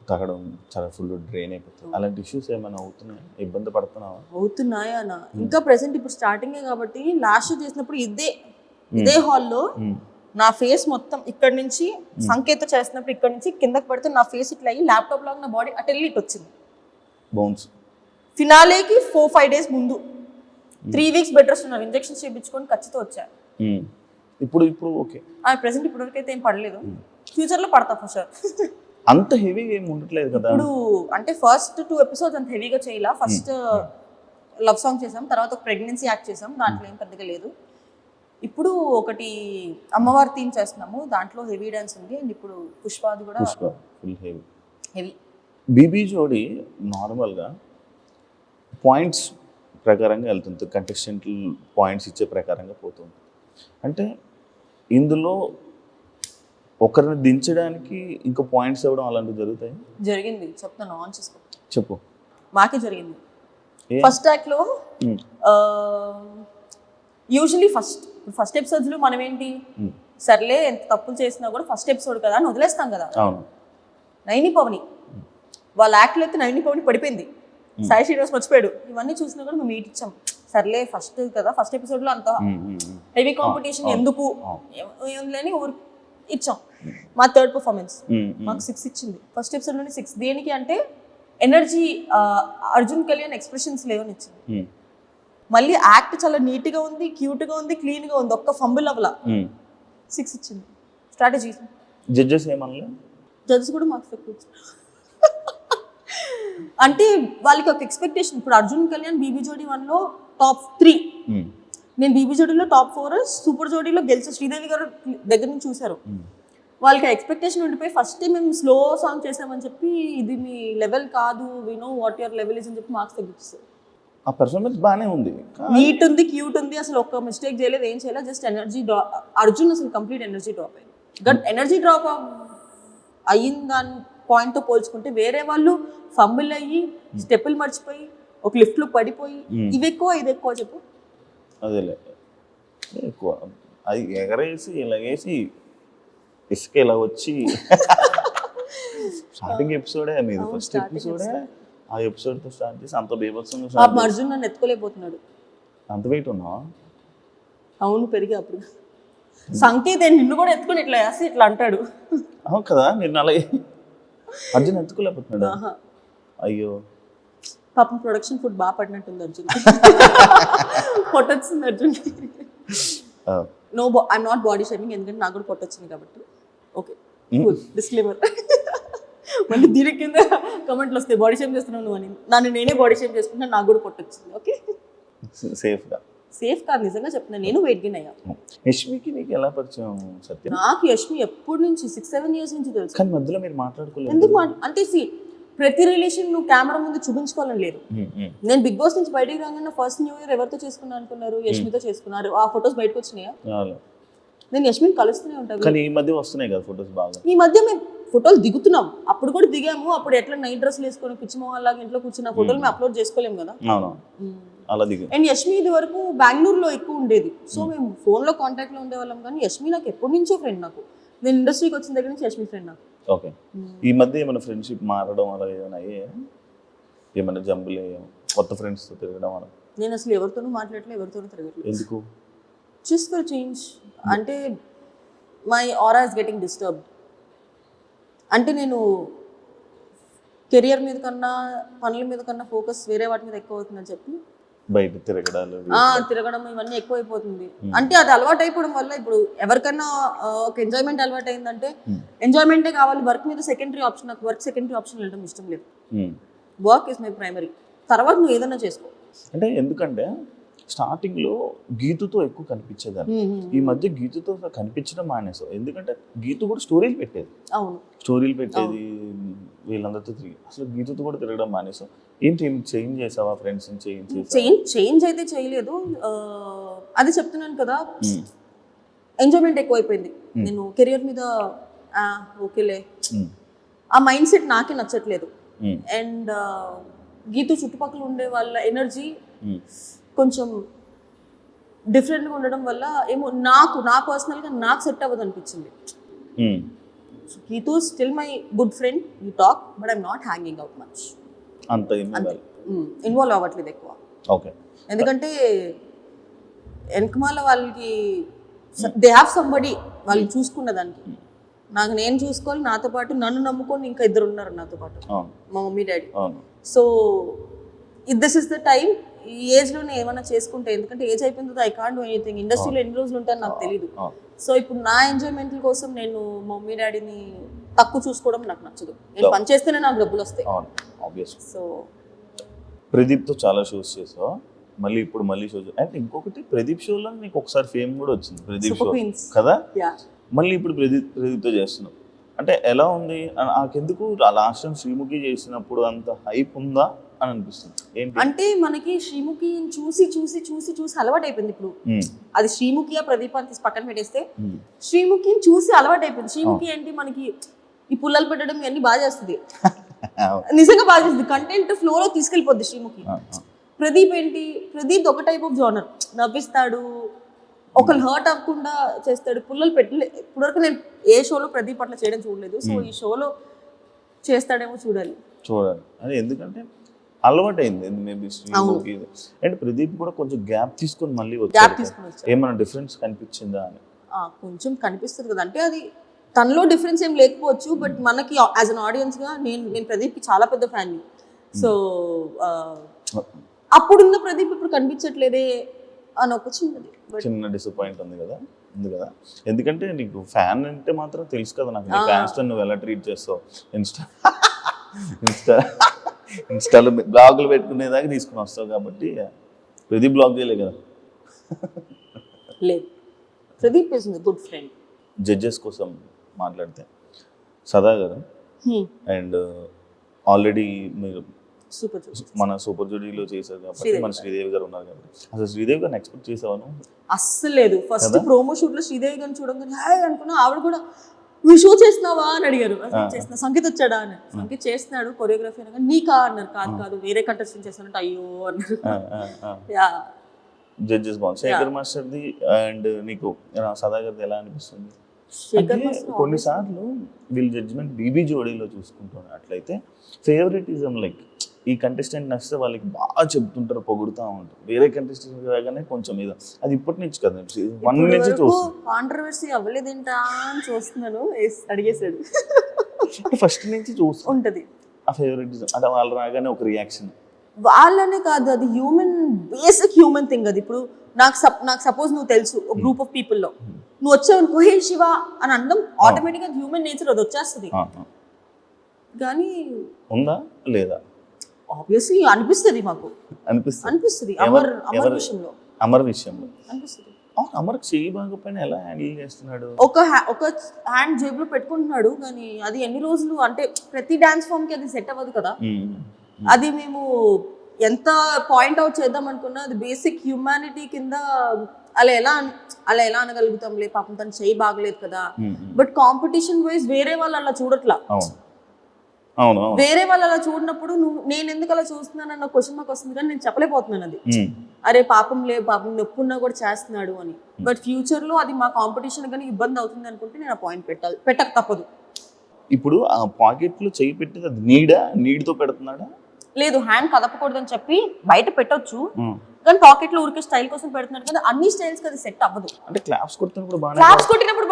తగ్గడం చాలా ఫుల్ డ్రైన్ అయిపోతుంది. అలాంటి ఇష్యూస్ ఏమైనా అవుతున్నాయా, ఇబ్బంది పడుతున్నావా? అవుతున్నాయా అన్న, ఇంకా ప్రెసెంట్ ఇప్పుడు స్టార్టింగే కాబట్టి. లాస్ట్ షో చేసినప్పుడు ఇదే హాల్లో నా ఫేస్ మొత్తం ఇక్కడ నుంచి సంకేత చేసినప్పుడు ఇక్కడ నుంచి కిందకి పడితే నా ఫేస్ ఇట్లా అయ్యి ల్యాప్టాప్ లాగా నా బాడీ అటెల్లి ఇట్ వచ్చింది. బౌన్స్ ఫినాలేకి 4-5 డేస్ ముందు 3 వీక్స్ బెడ్ రెస్ట్ ఉన్నారు, ఇంజెక్షన్స్ చేయించుకొని ఖచ్చితంగా వచ్చా. ఇప్పుడు ఓకే. ప్రెసెంట్ ఇప్పటివరకు అయితే ఏం పడలేదు, ఫ్యూచర్లో పడతా ఫర్ షూర్. అంత హెవీగా ఏమి ఉండట్లేదు కదా ఇప్పుడు. అంటే ఫస్ట్ 2 ఎపిసోడ్స్ అంత హెవీగా చేయాల. ఫస్ట్ లవ్ సాంగ్ చేసాం, తర్వాత ఒక ప్రెగ్నెన్సీ యాక్ట్ చేసాం, దాంట్లో ఏం పెద్దగా లేదు. ఇప్పుడు ఒకటి అమ్మవారి థీమ్ చేస్తున్నాము, దాంట్లో హెవీ డాన్స్ ఉంది. అండ్ ఇప్పుడు పుష్పాది కూడా ఫుల్ హెవీ. బీబీ జోడి నార్మల్గా పాయింట్స్ ప్రకారంగా వెళ్తుంది, కంటెస్టెంట్ పాయింట్స్ ఇచ్చే ప్రకారంగా పోతుంది. అంటే ఇందులో ఒకరిని దించడానికి ఇంకా పాయింట్స్ ఇవ్వడం అలాంటివి జరుగుతాయి. జరిగింది, చెప్తాను, ఆన్ చేసుకో. చెప్పు. మాకే జరిగింది. ఫస్ట్ యాక్ట్లో యూజువలీ ఫస్ట్ ఎపిసోడ్స్లో మనం ఏంటి, సర్లే ఎంత తప్పులు చేసినా కూడా ఫస్ట్ ఎపిసోడ్ కదా అని వదిలేస్తాం కదా. నైని పవని వాళ్ళ యాక్ట్లో అయితే నైని పవని పడిపోయింది, సాయి శ్రీనివాస్ మర్చిపోయాడు. ఇవన్నీ చూసినా కూడా మేము మీట్ ఇచ్చాం. సర్లే ఫస్ట్ కదా, ఫస్ట్ ఎపిసోడ్లో అంత హెవీ కాంపిటీషన్ ఎందుకు లేని ఊరు ఇచ్చాం. మా థర్డ్ పర్ఫార్మెన్స్ మాకు 6 ఇచ్చింది. ఫస్ట్ ఎపిసోడ్లోనే 6. దేనికి అంటే ఎనర్జీ, అర్జున్ కళ్యాణ్ ఎక్స్ప్రెషన్స్ లేవని ఇచ్చింది. మళ్ళీ యాక్ట్ చాలా నీట్గా ఉంది, క్యూట్గా ఉంది, క్లీన్గా ఉంది, ఒక్క ఫంబుల్ అవ్వలా 6 ఇచ్చింది. స్ట్రాటజీ. జడ్జెస్ ఏమన్నా? జడ్జెస్ కూడా మార్క్స్ ఎక్కువ ఇచ్చారు. అంటే వాళ్ళకి ఒక ఎక్స్పెక్టేషన్. ఇప్పుడు అర్జున్ కళ్యాణ్ బీబీ జోడీ 1లో టాప్ 3, నేను బీబీ జోడీలో టాప్ 4, సూపర్ జోడీలో గెలిచే శ్రీదేవి గారు దగ్గర నుంచి చూశారు. వాళ్ళకి ఎక్స్పెక్టేషన్ ఉండిపోయి ఫస్ట్ టైం మేము స్లో సాంగ్ చేసామని చెప్పి ఇది మీ లెవెల్ కాదు, we know what your level is అని చెప్పి మార్క్స్ తగ్గిస్తారు. ఆ పర్ఫార్మెన్స్ బాగానే ఉంది, నీట్ ఉంది, క్యూట్ ఉంది, అసలు ఒక్క మిస్టేక్ చేయలేదు, ఏం చేయలేదు, జస్ట్ ఎనర్జీ డ్రాప్. అర్జున్ అసలు కంప్లీట్ ఎనర్జీ డ్రాప్ అయింది. బట్ ఎనర్జీ డ్రాప్ అయిన దాని పాయింట్తో పోల్చుకుంటే వేరే వాళ్ళు ఫంబుల్ అయ్యి స్టెప్పులు మర్చిపోయి ఒక లిఫ్ట్లో పడిపోయి ఇవి ఎక్కువ ఇది ఎక్కువ చెప్పు. అదేలే ఎక్కువ అది ఎగరేసి ఇలాగేసి ఇసుక ఇలా వచ్చి స్టార్టింగ్ ఎపిసోడే, మీరు ఫస్ట్ ఎపిసోడే ఆ ఎపిసోడ్తో స్టార్ట్ చేసి అంత బీభత్సంగా ఆ start చేసి అర్జున్ నన్ను ఎత్తుకోలేకపోతున్నాడు. అంత వెయిట్ ఉన్నావా? అవును పెరిగి అప్పుడు సంకేత్ నిన్ను కూడా ఎత్తుకొని ఇట్లా వేసి ఇట్లా అంటాడు. అవును కదా, నేను అలాగే అర్జున్ ఎత్తుకోలేకపోతున్నాడు. ఆహా. అయ్యో, పాపం ప్రొడక్షన్ ఫుడ్ బాగా పడినట్టుంది అర్జున్. పొట్టొచ్చింది అర్జున్. ఆ, no I'm not body shaming, ఎందుకంటే నాకు కూడా పొట్టొచ్చింది కాబట్టి. Okay disclaimer. మళ్ళీ దీని కింద కమెంట్లు వస్తాయి బాడీ షేమ్ చేస్తున్నావు నువ్వు అని. నన్ను నేనే బాడీ షేమ్ చేసుకుంటా, నాకు కూడా పొట్టొచ్చింది. ఓకే సేఫ్గా. సేఫ్ కాదు, నిజంగా చెప్తున్నా, నేను వెయిట్ గెయిన్ అయ్యా. యష్మికి నీకు ఎలా పరిచయం సత్యం? నాకు యష్మి ఎప్పటి నుంచి 6-7 years నుంచి తెలుసు. కానీ మధ్యలో మీరు మాట్లాడుకోలేదు. ఎందుకు అంటే ప్రతి రిలేషన్ నువ్వు కెమెరా ముందు చూపించుకోవాలని లేదు. నేను బిగ్ బాస్ నుంచి బయటికి రాగానే ఫస్ట్ న్యూ ఇయర్ ఎవరితో చేసుకున్నా అనుకున్నారు? యష్మితో చేసుకున్నారు. ఆ ఫొటోస్ బయటకు వచ్చినాయా? నేను యష్మిని కలుస్తూనే ఉంటాను. కానీ ఈ మధ్య వస్తున్నాయి కదా ఫొటోస్ బాగా. ఈ మధ్య మేము ఫోటోలు దిగుతున్నాం, అప్పుడు కూడా దిగాము. అప్పుడు ఎట్లా నైట్ డ్రెస్లు వేసుకొని పిచ్చి మొహాల్లాగా ఇంట్లో కూర్చున్న ఫోటోలు మేము అప్లోడ్ చేసుకోలేము కదా. అవును, అలా దిగు. అండ్ యష్మి ఇది వరకు బెంగళూరులో ఎక్కువ ఉండేది, సో మేము ఫోన్లో కాంటాక్ట్లో ఉండేవాళ్ళం. కానీ యష్మి నాకు ఎప్పటి నుంచో ఫ్రెండ్. నాకు నేను ఇండస్ట్రీకి వచ్చిన దగ్గర నుంచి యష్మి ఫ్రెండ్ నాకు. ఓకే, ఈ మధ్య ఏమైనా ఫ్రెండ్షిప్ మారడం అలా ఏమైనా అయ్యే? ఏమైనా జంబులు కొత్త ఫ్రెండ్స్తో తిరగడం అలా? నేను అసలు ఎవరితోనూ మాట్లాడలేదు, ఎవరితోనూ తిరగట్లేదు. ఎందుకు? Just for change. అంటే my aura is getting disturbed. అంటే నేను కెరియర్ మీద కన్నా పనుల మీద కన్నా ఫోకస్ వేరే వాటి మీద ఎక్కువ అవుతుందని చెప్పి బయట తిరగడాలు తిరగడం ఇవన్నీ ఎక్కువైపోతుంది. అంటే అది అలవాటు అయిపోవడం వల్ల ఇప్పుడు ఎవరికైనా ఒక ఎంజాయ్మెంట్ అలవాటు అయిందంటే ఎంజాయ్మెంటే కావాలి, వర్క్ మీద సెకండరీ ఆప్షన్. నాకు వర్క్ సెకండరీ ఆప్షన్ వెళ్ళడం ఇష్టం లేదు. వర్క్ ఇస్ మై ప్రైమరీ, తర్వాత నువ్వు ఏదైనా చేసుకో. అంటే ఎందుకంటే స్టార్టింగ్లో గీతుతో ఎక్కువ కనిపించేదాన్ని, ఈ మధ్య గీతుతో కనిపించడం మానేసావు. ఎందుకంటే గీతు కూడా స్టోరీలు పెట్టేది. అవును, స్టోరీలు పెట్టేది వీళ్ళందరితో తిరిగి. అసలు గీతుతో కూడా తిరగడం మానేసావు. ఏంటి చేంజ్ చేసావా? ఫ్రెండ్స్ చేంజ్ అయితే చేయలేదు. అది చెప్తున్నాను కదా, ఎంజాయ్మెంట్ ఎక్కువైపోయింది. నేను కెరియర్ మీద ఓకేలే ఆ మైండ్ సెట్ నాకే నచ్చట్లేదు. అండ్ గీతు చుట్టుపక్కల ఉండే వాళ్ళ ఎనర్జీ కొంచెం డిఫరెంట్గా ఉండడం వల్ల ఏమో నా పర్సనల్గా నాకు సెట్ అవ్వదు అనిపించింది. Geetu still my good friend, you talk, but I'm not hanging out much. అంతే ఇన్వాల్వ్ అవ్వట్లేదు ఎక్కువ. ఓకే, ఎందుకంటే వెనకమాల వాళ్ళకి దే హ్యావ్ సంబడి వాళ్ళని చూసుకున్న దానికి. నాకు నేను చూసుకోవాలి, నాతో పాటు నన్ను నమ్ముకొని ఇంకా ఇద్దరు ఉన్నారు నాతో పాటు, మా mummy daddy. So this is the time. ఈ ఏజ్లోనే ఏమైనా చేసుకుంటే, ఎందుకంటే ఏజ్ అయిపోయిన తర్వాత ఐ కాంట్ డూ ఎనీథింగ్. ఇండస్ట్రీలో ఎన్ని రోజులు ఉంటాను నాకు తెలియదు. సో ఇప్పుడు నా ఎంజాయ్మెంట్ కోసం నేను మమ్మీ డాడీని తక్కువ చూసుకోవడం నాకు నచ్చదు. నేను పని చేస్తేనే నాకు డబ్బులు వస్తాయి. సో ప్రదీప్తో చాలా షోస్ చేసావు, మళ్ళీ ఇప్పుడు మళ్ళీ షోస్. అంటే ఇంకొకటి ప్రదీప్ షోలో నీకు ఒకసారి ఫేమ్ కూడా వచ్చింది, ప్రదీప్ షో కదా. మళ్ళీ ఇప్పుడు ప్రదీప్తో చేస్తున్నావు. అంటే ఎలా ఉంది? నాకెందుకు లాస్ట్ టైం శ్రీముఖి చేసినప్పుడు అంత హైప్ ఉందా అని అనిపిస్తుంది. ఏంటి అంటే మనకి శ్రీముఖి చూసి చూసి చూసి చూసి అలవాటు అయిపోయింది. ఇప్పుడు అది శ్రీముఖి ప్రదీప్ అని తీసి పక్కన పెట్టేస్తే శ్రీముఖిని చూసి అలవాటు అయిపోయింది. శ్రీముఖి ఏంటి మనకి ఈ పుల్లలు పెట్టడం ఇవన్నీ బాగా చేస్తుంది, నిజంగా బాగా చేస్తుంది. కంటెంట్ ఫ్లోలో తీసుకెళ్ళిపోద్ది శ్రీముఖి. ప్రదీప్ ఏంటి, ప్రదీప్ ఒక టైప్ ఆఫ్ జోనర్, నవ్విస్తాడు, ఒకళ్ళు హర్ట్ అవ్వకుండా చేస్తాడు. పుల్లలు పెట్టలే ఇప్పటివరకు నేను ఏ షోలో ప్రదీప్ అట్లా చేయడం చూడలేదు. సో ఈ షోలో చేస్తాడేమో చూడాలి. అది ఎందుకంటే అలవాటు అయింది మేబీ శ్రీముఖి. అండ్ ప్రదీప్ కూడా కొంచెం గ్యాప్ తీసుకొని మళ్ళీ వచ్చాడు. ఏమైనా డిఫరెన్స్ కనిపించిందా అని? కొంచెం కనిపిస్తుంది కదా. అంటే అది తనలో డిఫరెన్స్ ఏం లేకపోవచ్చు, బట్ మనకి యాజ్ అన్ ఆడియన్స్గా నేను ప్రదీప్కి చాలా పెద్ద ఫ్యాన్. సో అప్పుడున్న ప్రదీప్ ఇప్పుడు కనిపించట్లేదే అని ఒక చిన్న డిసప్పాయింట్ ఉంది కదా. ఎందుకంటే నీకు ఫ్యాన్ అంటే మాత్రం తెలుసు కదా నాకు, నీ ఫ్యాన్స్ నువ్వు ఎలా ట్రీట్ చేస్తావు. ఇన్స్టాలో బ్లాగులు పెట్టుకునేదాకా తీసుకుని వస్తావు కాబట్టి ప్రదీప్ బ్లాగ్ చేయలే కదా. లేదు, Pradeep is good friend. Judges కోసం మాట్లాడితే సదా గారు అండ్ ఆల్రెడీ మీరు మన సూపర్ జూడీలో చేశారు కాబట్టి మన శ్రీదేవి గారు ఉన్నారు కాబట్టి అసలు శ్రీదేవి గారిని ఎక్స్పెక్ట్ చేసావాను? అస్సలు లేదు. ఫస్ట్ ప్రోమో షూట్ లో శ్రీదేవి గారిని చూడగానే హాయ్ అనుకున్నా. ఆవిడ కూడా నువ్వు షో చేస్తున్నావా అని అడిగారు. చేస్తున్నా. సంగీత్ వచ్చాడా అని. సంగీత్ చేస్తున్నాడు కొరియోగ్రఫీ అనగా నీకా అన్నారు. కాదు వేరే కంటెస్టెంట్ చేస్తానంటే అయ్యో అన్నారు. జడ్జెస్ బాగుంది. శేఖర్ మాస్టర్ది అండ్ నీకు సదా గారిది ఎలా అనిపిస్తుంది? కొన్నిసార్లు వీళ్ళు జడ్జిమెంట్ బీబీ జోడీలో చూసుకుంటున్నట్లయితే ఫేవరెటిజం లైక్ ఈ కంటెస్టెంట్ నచ్చితే వాళ్ళకి బాగా చెప్తుంటారు, పొగుడుతూ ఉంటారు. వేరే కంటెస్టెంట్ రాగానే కొంచెం ఇది అది ఇప్పటి నుంచి కదా, 1 నుంచి చూస్తాను. కాంట్రవర్సీ అవ్వలేదేంటా అని చూస్తున్నాను. అడిగేసాడు. ఫస్ట్ నుంచి చూస్తాను ఉంటది ఆ ఫేవరెటిజం. అంటే వాళ్ళు రాగానే ఒక రియాక్షన్. వాళ్ళనే కాదు, అది హ్యూమన్, బేసిక్ హ్యూమన్ థింగ్ అది. ఇప్పుడు నాకు సపోజ్ నువ్వు తెలుసు ఒక గ్రూప్ ఆఫ్ పీపుల్లో, నువ్వు వచ్చావు హే శివ అని అనడం ఆటోమేటిక్గా హ్యూమన్ నేచర్, అది వచ్చేస్తుంది. కానీ ఉందా లేదా? ఆబ్వియస్లీ అనిపిస్తుంది, మాకు అనిపిస్తుంది. అమర్ విషయంలో అనిపిస్తుంది. అమర్కి చెయ్యి బాగోపోయినా ఎలా హ్యాండిల్ చేస్తున్నాడు? ఒక హ్యాండ్ జేబులో పెట్టుకుంటున్నాడు, కానీ అది ఎన్ని రోజులు అంటే ప్రతి డాన్స్ ఫామ్ కి అది సెట్ అవ్వదు కదా. అది మేము ఎంత పాయింట్ అవుట్ చేద్దాం అనుకున్నా అది బేసిక్ హ్యూమానిటీ కింద అలా ఎలా అనగలుగుతాంలే, పాపం తను చెయ్యి బాగలేదు కదా. బట్ కాంపిటీషన్ వైజ్ వేరే వాళ్ళు అలా చూడట్లా. వేరే వాళ్ళు అలా చూడనప్పుడు నేను ఎందుకు అలా చూస్తున్నానన్న క్వశ్చన్ మార్క్ వస్తుంది, కానీ నేను చెప్పలేకపోతున్నాను అది. అరే పాపం నొప్పి ఉన్నా కూడా చేస్తున్నాడు అని. బట్ ఫ్యూచర్ లో అది మా కాంపిటీషన్ కానీ ఇబ్బంది అవుతుంది అనుకుంటే నేను ఆ పాయింట్ పెట్టక తప్పదు. ఇప్పుడు ఆ పాకెట్ లో చెయ్యి పెట్టేది అది నీడ్తో పెడుతున్నాడా? లేదు, హ్యాండ్ కదపకూడదని చెప్పి బయట పెట్టొచ్చు, కానీ పాకెట్ లో ఊరికే స్టైల్ కోసం పెడుతున్నాడు కదా. అన్ని స్టైల్స్ అది సెట్ అవ్వదు. అంటే క్లాప్స్ కొట్టినప్పుడు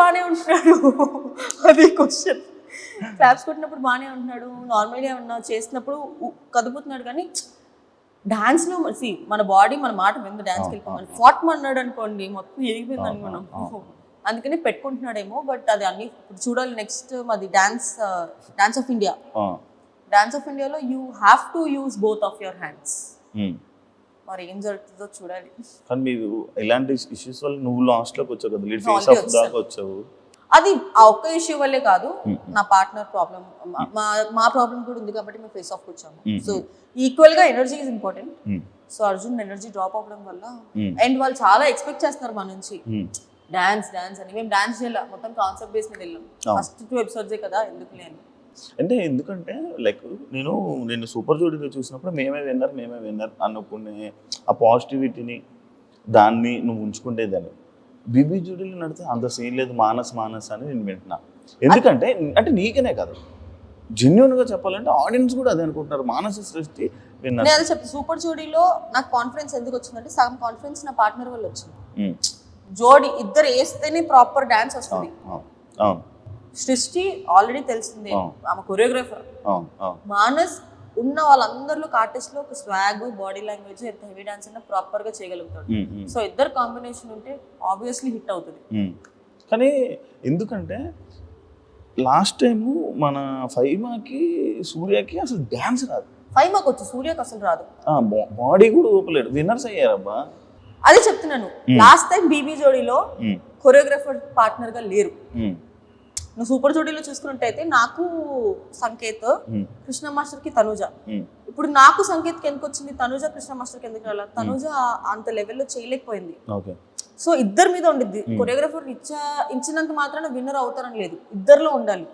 బాగానే ఉంటున్నాడు. అది క్వశ్చన్. క్లాప్స్ కొట్టినప్పుడు బాగానే ఉంటున్నాడు, నార్మల్గా ఏమన్నా చేసినప్పుడు కదుపుతున్నాడు. కానీ డాన్స్ లో మన బాడీ మన మాట విందు. డాన్స్కి వెళ్ళిపోమని ఫాట్ అన్నాడు అనుకోండి, మొత్తం ఎదిగిపోయింది అనుకున్నాం. అందుకని పెట్టుకుంటున్నాడేమో. బట్ అది అన్ని చూడాలి. నెక్స్ట్ మాది dance of India. Dance of ఇండియాలో you have to use both of your hands. మరి ఏం జరుగుతుందో చూడాలి. కానీ మీరు ఇలాంటి ఇష్యూస్ వల్ల నువ్వు లాస్ట్ లోకి వచ్చావు కదా, లీడ్ ఫేస్ ఆఫ్ దాకా వచ్చావు. అది ఆ ఒక్క ఇష్యూ వల్లే కాదు, నా పార్ట్నర్ ప్రాబ్లం, మా ప్రాబ్లం కూడా ఉంది కాబట్టి మేము ఫేస్ ఆఫ్ వచ్చాము. సో ఈక్వల్ గా energy is important. So Arjun energy drop అవ్వడం వల్ల, అండ్ వాళ్ళు చాలా ఎక్స్పెక్ట్ చేస్తున్నారు మన నుంచి డాన్స్ అని. మేము డాన్స్ చేయాలి, మొత్తం కాన్సెప్ట్ బేస్ మీద వెళ్ళాం. ఫస్ట్ 2 ఎపిసోడ్సే కదా, ఎందుకులే అని. అంటే ఎందుకంటే లైక్ నేను సూపర్ జోడీలో చూసినప్పుడు మేమే విన్నర్ అనుకునే ఆ పాజిటివిటీని దాన్ని నువ్వు ఉంచుకుంటేదాన్ని. బీబీ జోడీలో నడితే అంత సీన్ లేదు, మానస్ అని నేను వింటున్నా. ఎందుకంటే అంటే నీకనే కాదు, జెన్యున్ గా చెప్పాలంటే ఆడియన్స్ కూడా అదే అనుకుంటున్నారు. మానస సృష్టి విన్నర్. నేను చెప్తా, సూపర్ జోడీలో నాకు కాన్ఫిడెన్స్ ఎందుకు వచ్చిందంటే సగం కాన్ఫిడెన్స్ నా పార్ట్నర్ వల్ల వచ్చింది. జోడీ ఇద్దరు వేస్తేనే ప్రాపర్ డాన్స్ వస్తుంది. సృష్టి ఆల్రెడీ తెలిసిందే, ఆమె కొరియోగ్రాఫర్. మానస్ ఉన్న వాళ్ళందరిలో ఆర్టిస్ట్ లో ఒక స్వాగ్, బాడీ లాంగ్వేజ్, ఎంత హెవీ డాన్స్ అయినా ప్రాపర్ గా చేయగలుగుతాడు. సో ఇద్దరు కాంబినేషన్ ఉంటే ఆబ్వియస్లీ హిట్ అవుతుంది. కానీ ఎందుకంటే లాస్ట్ టైము మన ఫైమాకి సూర్యకి అసలు డాన్స్ రాదు. ఫైమాకి వచ్చు, సూర్యకి అసలు రాదు. బాడీ కూడా ఊపలేడు. విన్నర్స్ అయ్యారబ్బా. అదే చెప్తున్నాను, లాస్ట్ టైం బీబీ జోడీలో కొరియోగ్రాఫర్ పార్ట్నర్ గా లేరు. నువ్వు సూపర్ జోడీలో చూసుకున్నట్టయితే నాకు సంకేత్, కృష్ణ మాస్టర్ కి తనుజ. ఇప్పుడు నాకు సంకేత్ కి ఎందుకు వచ్చింది, తనుజ కృష్ణ మాస్టర్ కి ఎందుకు రాలేదు? తనుజ అంత లెవెల్లో చేయలేకపోయింది. సో ఇద్దరి మీద ఉండిద్ది. కొరియోగ్రాఫర్ ఇచ్చినంత మాత్రాన విన్నర్ అవుతారని లేదు, ఇద్దరిలో ఉండాలి.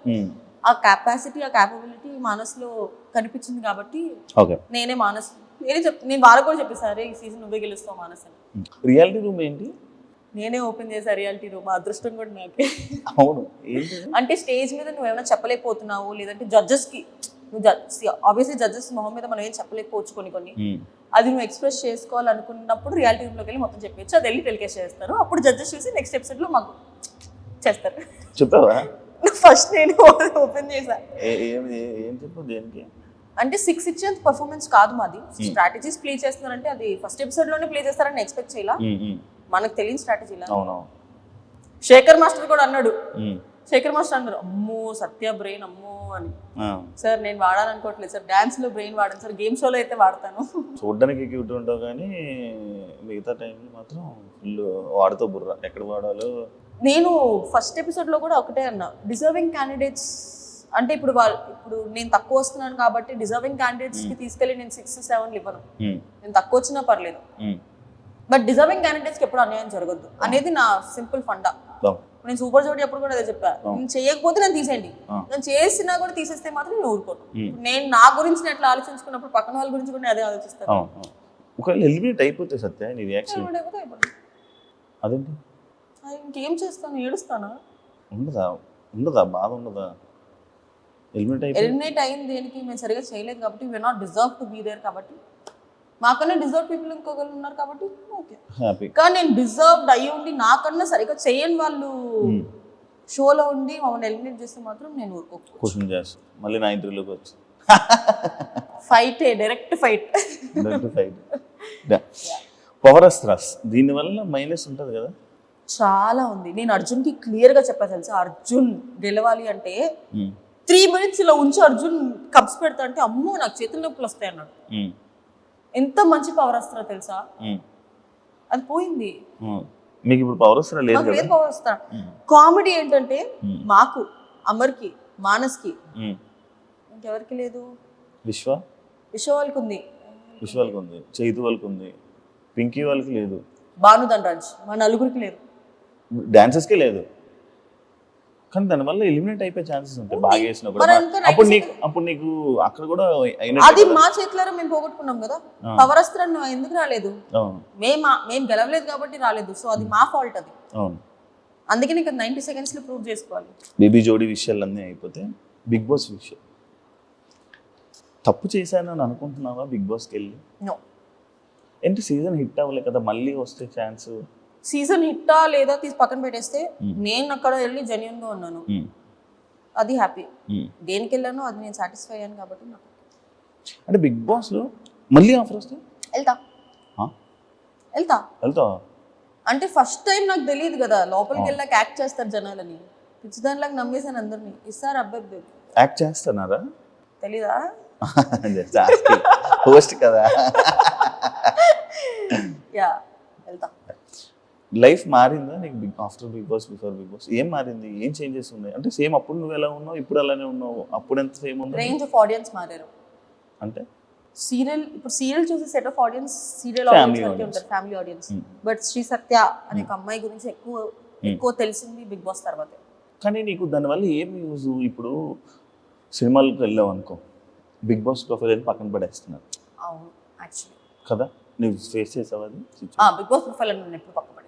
ఆ కెపాసిటీ, ఆ క్యాపబిలిటీ మానస్లో కనిపించింది కాబట్టి నేనే నేను వాళ్ళకు కూడా చెప్పేసారు ఈ సీజన్ నువ్వే గెలుస్తావు మానస్ అని. రియాలిటీ రూమ్ ఏంటి? నేనే ఓపెన్ చేసా రియాలిటీ రూమ్. అదృష్టం కూడా నాకే. అవును. అంటే స్టేజ్ మీద నువ్వు ఏమైనా చెప్పలేకపోతున్నావు, లేదంటే జడ్జెస్ కి ఆబ్వియస్లీ జడ్జెస్ మొహం మీద మనం ఏం చెప్పలేకపోవచ్చు కొన్ని అది నువ్వు ఎక్స్ప్రెస్ చేసుకోవాలనుకున్నప్పుడు రియాలిటీ రూమ్ లోకి వెళ్ళి మొత్తం చెప్పచ్చు. అది వెళ్ళి టెలికాస్ట్ చేస్తారు. అప్పుడు జడ్జెస్ చూసి నెక్స్ట్ ఎపిసోడ్ లో మాకు చేస్తారు. చెప్పావా? ఫస్ట్ నేను ఓపెన్ చేసా. ఏం చెప్పు దేనికి అంటే 6 ఇచ్చేంత పర్ఫార్మెన్స్ కాదు మాది. స్ట్రాటజీస్ ప్లే చేస్తున్నారంటే అది ఫస్ట్ ఎపిసోడ్ లోనే ప్లే చేస్తారని ఎక్స్పెక్ట్ చేయాల. మనకు తెలియని స్ట్రాటజీలా. శేఖర్ మాస్టర్ కూడా అన్నాడు, అమ్మో సత్య బ్రెయిన్ అమ్మో అని. సార్ నేను వాడాలనుకోవట్లేదు సార్, డాన్స్ లో బ్రెయిన్ వాడాను సార్, గేమ్ షోలో అయితే వాడతాను. చూడడానికి క్యూట్ ఉంటావు కానీ మిగతా టైంలో మాత్రం ఫుల్ వాడుతూ బుర్ర ఎక్కడ వాడాలో. నేను ఫస్ట్ ఎపిసోడ్ లో కూడా ఒకటే అన్నా, డిజర్వింగ్ క్యాండిడేట్స్ అంటే ఇప్పుడు నేను తక్కువ వస్తున్నాను కాబట్టి డిజర్వింగ్ క్యాండిడేట్స్ కి తీసుకెళ్లి నేను 6, 7 ఇవ్వను. నేను తక్కువ వచ్చినా పర్లేదు, బట్ డిజర్వింగ్ క్యాండిడేట్స్ కి ఎప్పుడు అన్యాయం జరగద్దు అనేది నా సింపుల్ ఫండా. నేను సూపర్ జోడీ అప్పుడు కూడా అదే చెప్పా, నేను చేయకపోతే నేను తీసేయండి, నేను చేసినా కూడా తీసేస్తే మాత్రం నేను ఊరుకోను. నేను నా గురించి నేను ఎట్లా ఆలోచించుకున్నప్పుడు పక్కన వాళ్ళ గురించి కూడా అదే ఆలోచిస్తాను. ఒకవేళ ఎలిమినేట్ అయిపోతే సత్య నీ రియాక్షన్ అదేంటి? ఇంకేం చేస్తాను, ఏడుస్తానా? ఉండదా బాధ ఉండదా? ఎలిమినేట్ అయిపోయి ఎలిమినేట్ అయింది దేనికి, మేము సరిగా చేయలేదు కాబట్టి, we're not deserve to be there కాబట్టి, మాకన్నా డిజర్వ్ పీపుల్ ఇంకొకరు ఉన్నారు కాబట్టి ఓకే. హ్యాపీ. కానీ నేను డిజర్వ్డ్ అయ్యి ఉండి నాకన్నా సరిగా చేయని వాళ్ళు షోలో ఉండి మమ్మల్ని ఎలిమినేట్ చేస్తే మాత్రం నేను ఊరుకోకు. క్వశ్చన్ చేస్తా మళ్ళీ నా ఇంటర్వ్యూలోకి వచ్చి fight, direct fight. Power astras దీనివల్ల మైనస్ ఉంటుంది కదా. చాలా ఉంది. నేను అర్జున్కి క్లియర్గా చెప్పాను తెలుసా, అర్జున్ గెలవాలి అంటే 3 minutes ఇలా ఉంచి అర్జున్ కప్స్ పెడతా అంటే అమ్మో నాకు చేతుల నొప్పులు వస్తాయి అన్నాడు. ఎంత మంచి పవర్ అస్త్రా తెలుసా, అది పోయింది. మీకు ఇప్పుడు పవర్ అస్త్రా లేదు కదా. పవర్ అస్త్రా కామెడీ ఏంటంటే మాకు, అమర్కి, మానస్కి, ఇంకెవరికి లేదు. విశ్వ వాళ్ళకి ఉంది, చైతు వాళ్ళకి ఉంది, పింకీ వాళ్ళకి లేదు, భానుధనరాజ్ మా నలుగురికి లేదు, డాన్సెస్కే లేదు. కానీ దానివల్ల ఎలిమినేట్ అయిపోయే ఛాన్సెస్ ఉంటాయి బాగా వేసినా కూడా. అప్పుడు నీకు అక్కడ కూడా అది మా చేతులారా మేము పోగొట్టుకున్నాం కదా. పవర్ అస్త్రాన్ని ఎందుకు రాలేదు, మేము గెలవలేదు కాబట్టి రాలేదు. సో అది మా ఫాల్ట్. అది అందుకే నీకు 90 seconds లో ప్రూవ్ చేసుకోవాలి. బేబీ జోడీ విషయాలన్నీ అయిపోతే బిగ్ బాస్ విషయం తప్పు చేశాను అని అనుకుంటున్నావా బిగ్ బాస్కి వెళ్ళి? నో. ఏంటి సీజన్ హిట్ అవ్వలే కదా, మళ్ళీ వస్తే ఛాన్స్. సీజన్ హిట్టా లేదా తీసి పక్కన పెట్టేస్తే నేను అక్కడ వెళ్ళి జెన్యూన్ గా ఉన్నాను, అది హ్యాపీ. దేనికి వెళ్ళానో అది నేను సాటిస్ఫై అయ్యాను కాబట్టి నాకు. అంటే బిగ్ బాస్ లో మళ్ళీ ఆఫర్ వస్తే వెళ్తా అంటే ఫస్ట్ టైం నాకు తెలియదు కదా, లోపలికి వెళ్ళాక యాక్ట్ చేస్తారు జనాలని. పిచ్చిదానిలాగా నమ్మేసాను అందరినీ. ఇస్తారు అబ్బాయి యాక్ట్ చేస్తున్నారా తెలీదా, హోస్ట్ కదా. యా వెళ్తా. లైఫ్ మారిందా నీకు after Bigg Boss, before Bigg Boss? ఏం మారింది, ఏం చేంజెస్ ఉన్నాయి? అంటే సేమ్ అప్పుడు నువ్వు ఎలా ఉన్నావు, ఇప్పుడు అలానే ఉన్నావు? అప్పుడు ఎంత సేమ్ ఉంది? రేంజ్ ఆఫ్ ఆడియన్స్ మారారు. అంటే ఇప్పుడు సీరియల్ చూసే set of audience serial audience ఉంటారు, ఫ్యామిలీ ఆడియన్స్. బట్ శ్రీ సత్య అనే ఒక అమ్మాయి గురించి ఎక్కువ తెలిసింది బిగ్ బాస్ తర్వాత. కానీ నీకు దానివల్ల ఏం యూజ్? ఇప్పుడు సినిమాలకు వెళ్ళావు అనుకో, బిగ్ బాస్ ప్రొఫైల్ అని పక్కన పడేస్తున్నారు. అవును యాక్చువల్లీ కదా, నువ్వు ఫేస్ చేసావు అది? బిగ్ బాస్ ప్రొఫైల్ అని నేను ఎప్పుడు పక్కన పడేది.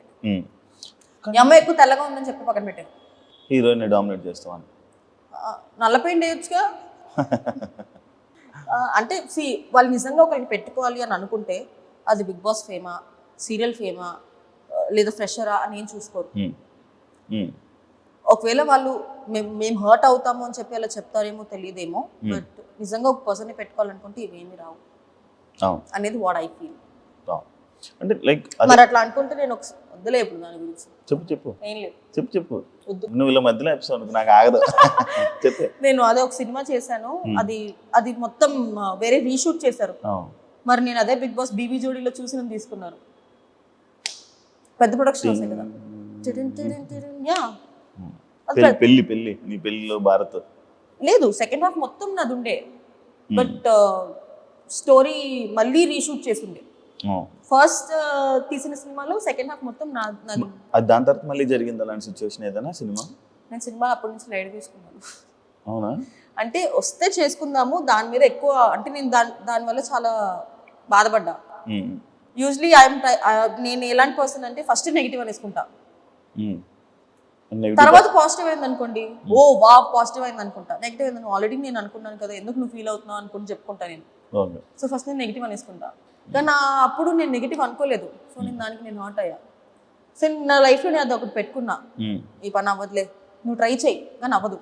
ఈ అమ్మాయి ఎక్కువ తెల్లగా ఉందని చెప్పి పక్కన పెట్టాను. హీరోయిన్ డామినేట్ చేస్తావని నల్ల పెయింట్ వేయొచ్చుగా. అంటే వాళ్ళు నిజంగా ఒకరికి పెట్టుకోవాలి అని అనుకుంటే అది బిగ్ బాస్ ఫేమా, సీరియల్ ఫేమా, లేదా ఫ్రెషరా అని ఏం చూసుకోరు. ఒకవేళ వాళ్ళు మేము హర్ట్ అవుతాము అని చెప్పి అలా చెప్తారేమో తెలియదేమో, బట్ నిజంగా ఒక పర్సన్ని పెట్టుకోవాలనుకుంటే ఇవేమి రావు అనేది వాట్ ఐ ఫీల్. అంటే లైక్ మరి అట్లా అనుకుంటే నేను వద్దులే ఇప్పుడు దాని గురించి. చెప్పు ఏం లేదు, చెప్పు. నువ్వు ఇలా మధ్యలో ఎపిసోడ్ నాకు ఆగదు. చెప్పు. నేను అదే ఒక సినిమా చేశాను, అది మొత్తం వేరే రీషూట్ చేశారు. మరి నేను అదే బిగ్ బాస్ బీబీ జోడీలో చూసి తీసుకున్నారు. పెద్ద ప్రొడక్షన్ వస్తాయి కదా. పెళ్లి నీ పెళ్లిలో భారత్ లేదు, సెకండ్ హాఫ్ మొత్తం నాది ఉండే, బట్ స్టోరీ మళ్ళీ రీషూట్ చేసిండే. ఫస్ట్ తీసిన సినిమాలో సెకండ్ హాఫ్ మొత్తం నాది. దాని తర్వాత మళ్ళీ జరిగింది అలాంటి సిచ్యువేషన్ ఏదైనా సినిమా? నేను సినిమా అప్పటి నుంచి లైట్ తీసుకున్నాను. అవునా? అంటే వస్తే చేసుకుందాము దాని మీద ఎక్కువ, అంటే నేను దానివల్ల చాలా బాధపడ్డా. యూజువలీ నేను ఎలాంటి పర్సన్ అంటే ఫస్ట్ నెగిటివ్ అనేసుకుంటా, తర్వాత పాజిటివ్ అయింది అనుకోండి, ఓ వా పాజిటివ్ అయింది అనుకుంటా. నెగిటివ్ అయింది ఆల్రెడీ నేను అనుకున్నాను కదా, ఎందుకు నువ్వు ఫీల్ అవుతున్నావు అనుకుని చెప్పుకుంటా నేను. సో ఫస్ట్ నేను నెగిటివ్ అనేసుకుంటా, కానీ అప్పుడు నేను నెగిటివ్ అనుకోలేదు. సో నేను దానికి నేను హాట్ అయ్యా. సో నా లైఫ్లో నేను అది ఒకటి పెట్టుకున్నా, ఈ పని అవ్వదులే, నువ్వు ట్రై చెయ్యి, కానీ అవ్వదు.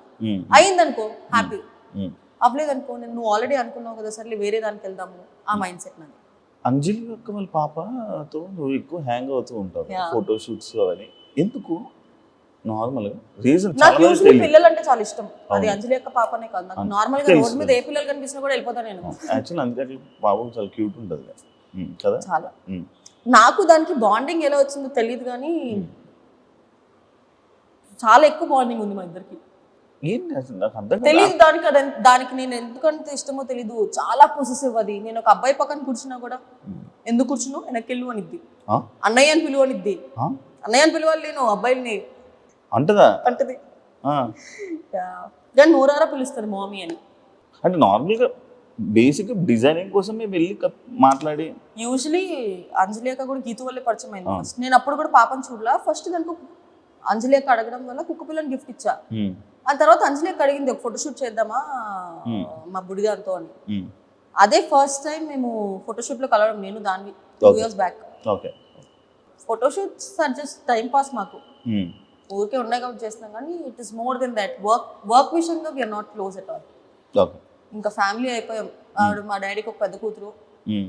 అయిందనుకో హ్యాపీ, అవ్వలేదనుకో నువ్వు ఆల్రెడీ అనుకున్నావు కదా, సర్లే వేరే దానికి వెళ్దాము, ఆ మైండ్ సెట్ నాది. అంజలి యొక్క వాళ్ళ పాపతో నువ్వు ఎక్కువ హ్యాంగ్ అవుతూ ఉంటావు, ఫోటో షూట్స్ అవన్నీ ఎందుకు? నార్మల్గా రీజన్ నాకు యూజువల్లీ పిల్లలు అంటే చాలా ఇష్టం. అది అంజలి యొక్క పాపనే కాదు, నాకు నార్మల్ గా రోడ్ మీద ఏ పిల్లలు కనిపించినా కూడా వెళ్ళిపోతాను నేను. యాక్చువల్లీ అందుకే పాపం చాలా క్యూట్ ఉంటుంది కదా. చాలా. నాకు దానికి బాండింగ్ ఎలా వచ్చిందో తెలియదు కానీ చాలా ఎక్కువ బాండింగ్ ఉంది మా ఇద్దరికి. తెలియదు దానికి నేను ఎందుకంటే ఇష్టమో తెలీదు, చాలా పొసెసివ్ అది. నేను ఒక అబ్బాయి పక్కన కూర్చున్నా కూడా ఎందుకు కూర్చున్నావు వెనక్కెళ్ళు అనిద్ది, అన్నయ్య అని పిలువ అనిద్ది. అన్నయ్య అని పిలవాలి నేను అబ్బాయిని అంటది, కానీ నోరారా పిలుస్తుంది మామీ అని. అంటే నార్మల్గా బేసిక్ డిజైనింగ్ కోసం మేము వెళ్ళి మాట్లాడి. యూజువలీ అంజలి అక్క కూడా గీతు వల్లే పరిచయం అయింది ఫస్ట్. నేను అప్పుడు కూడా పాపని చూడలా. ఫస్ట్ దానికి అంజలి అక్క అడగడం వల్ల కుక్క పిల్లని గిఫ్ట్ ఇచ్చా. ఆ తర్వాత అంజలికి అడిగింది ఒక ఫోటోషూట్ చేద్దామా మా బుడిగారితో అని. అదే ఫస్ట్ టైం మేము ఫోటోషూట్ లో కలవడం, నేను దాన్ని 2 years back. Okay. Photoshoots are just time pass మాకు, ఊరికే ఉన్నాయి కాబట్టి చేస్తున్నాం, కానీ it is more than that. Work విషయంగా we're not close at all. Okay. ఇంకా ఫ్యామిలీ అయిపోయాం. ఆవిడ మా డాడీకి ఒక పెద్ద కూతురు,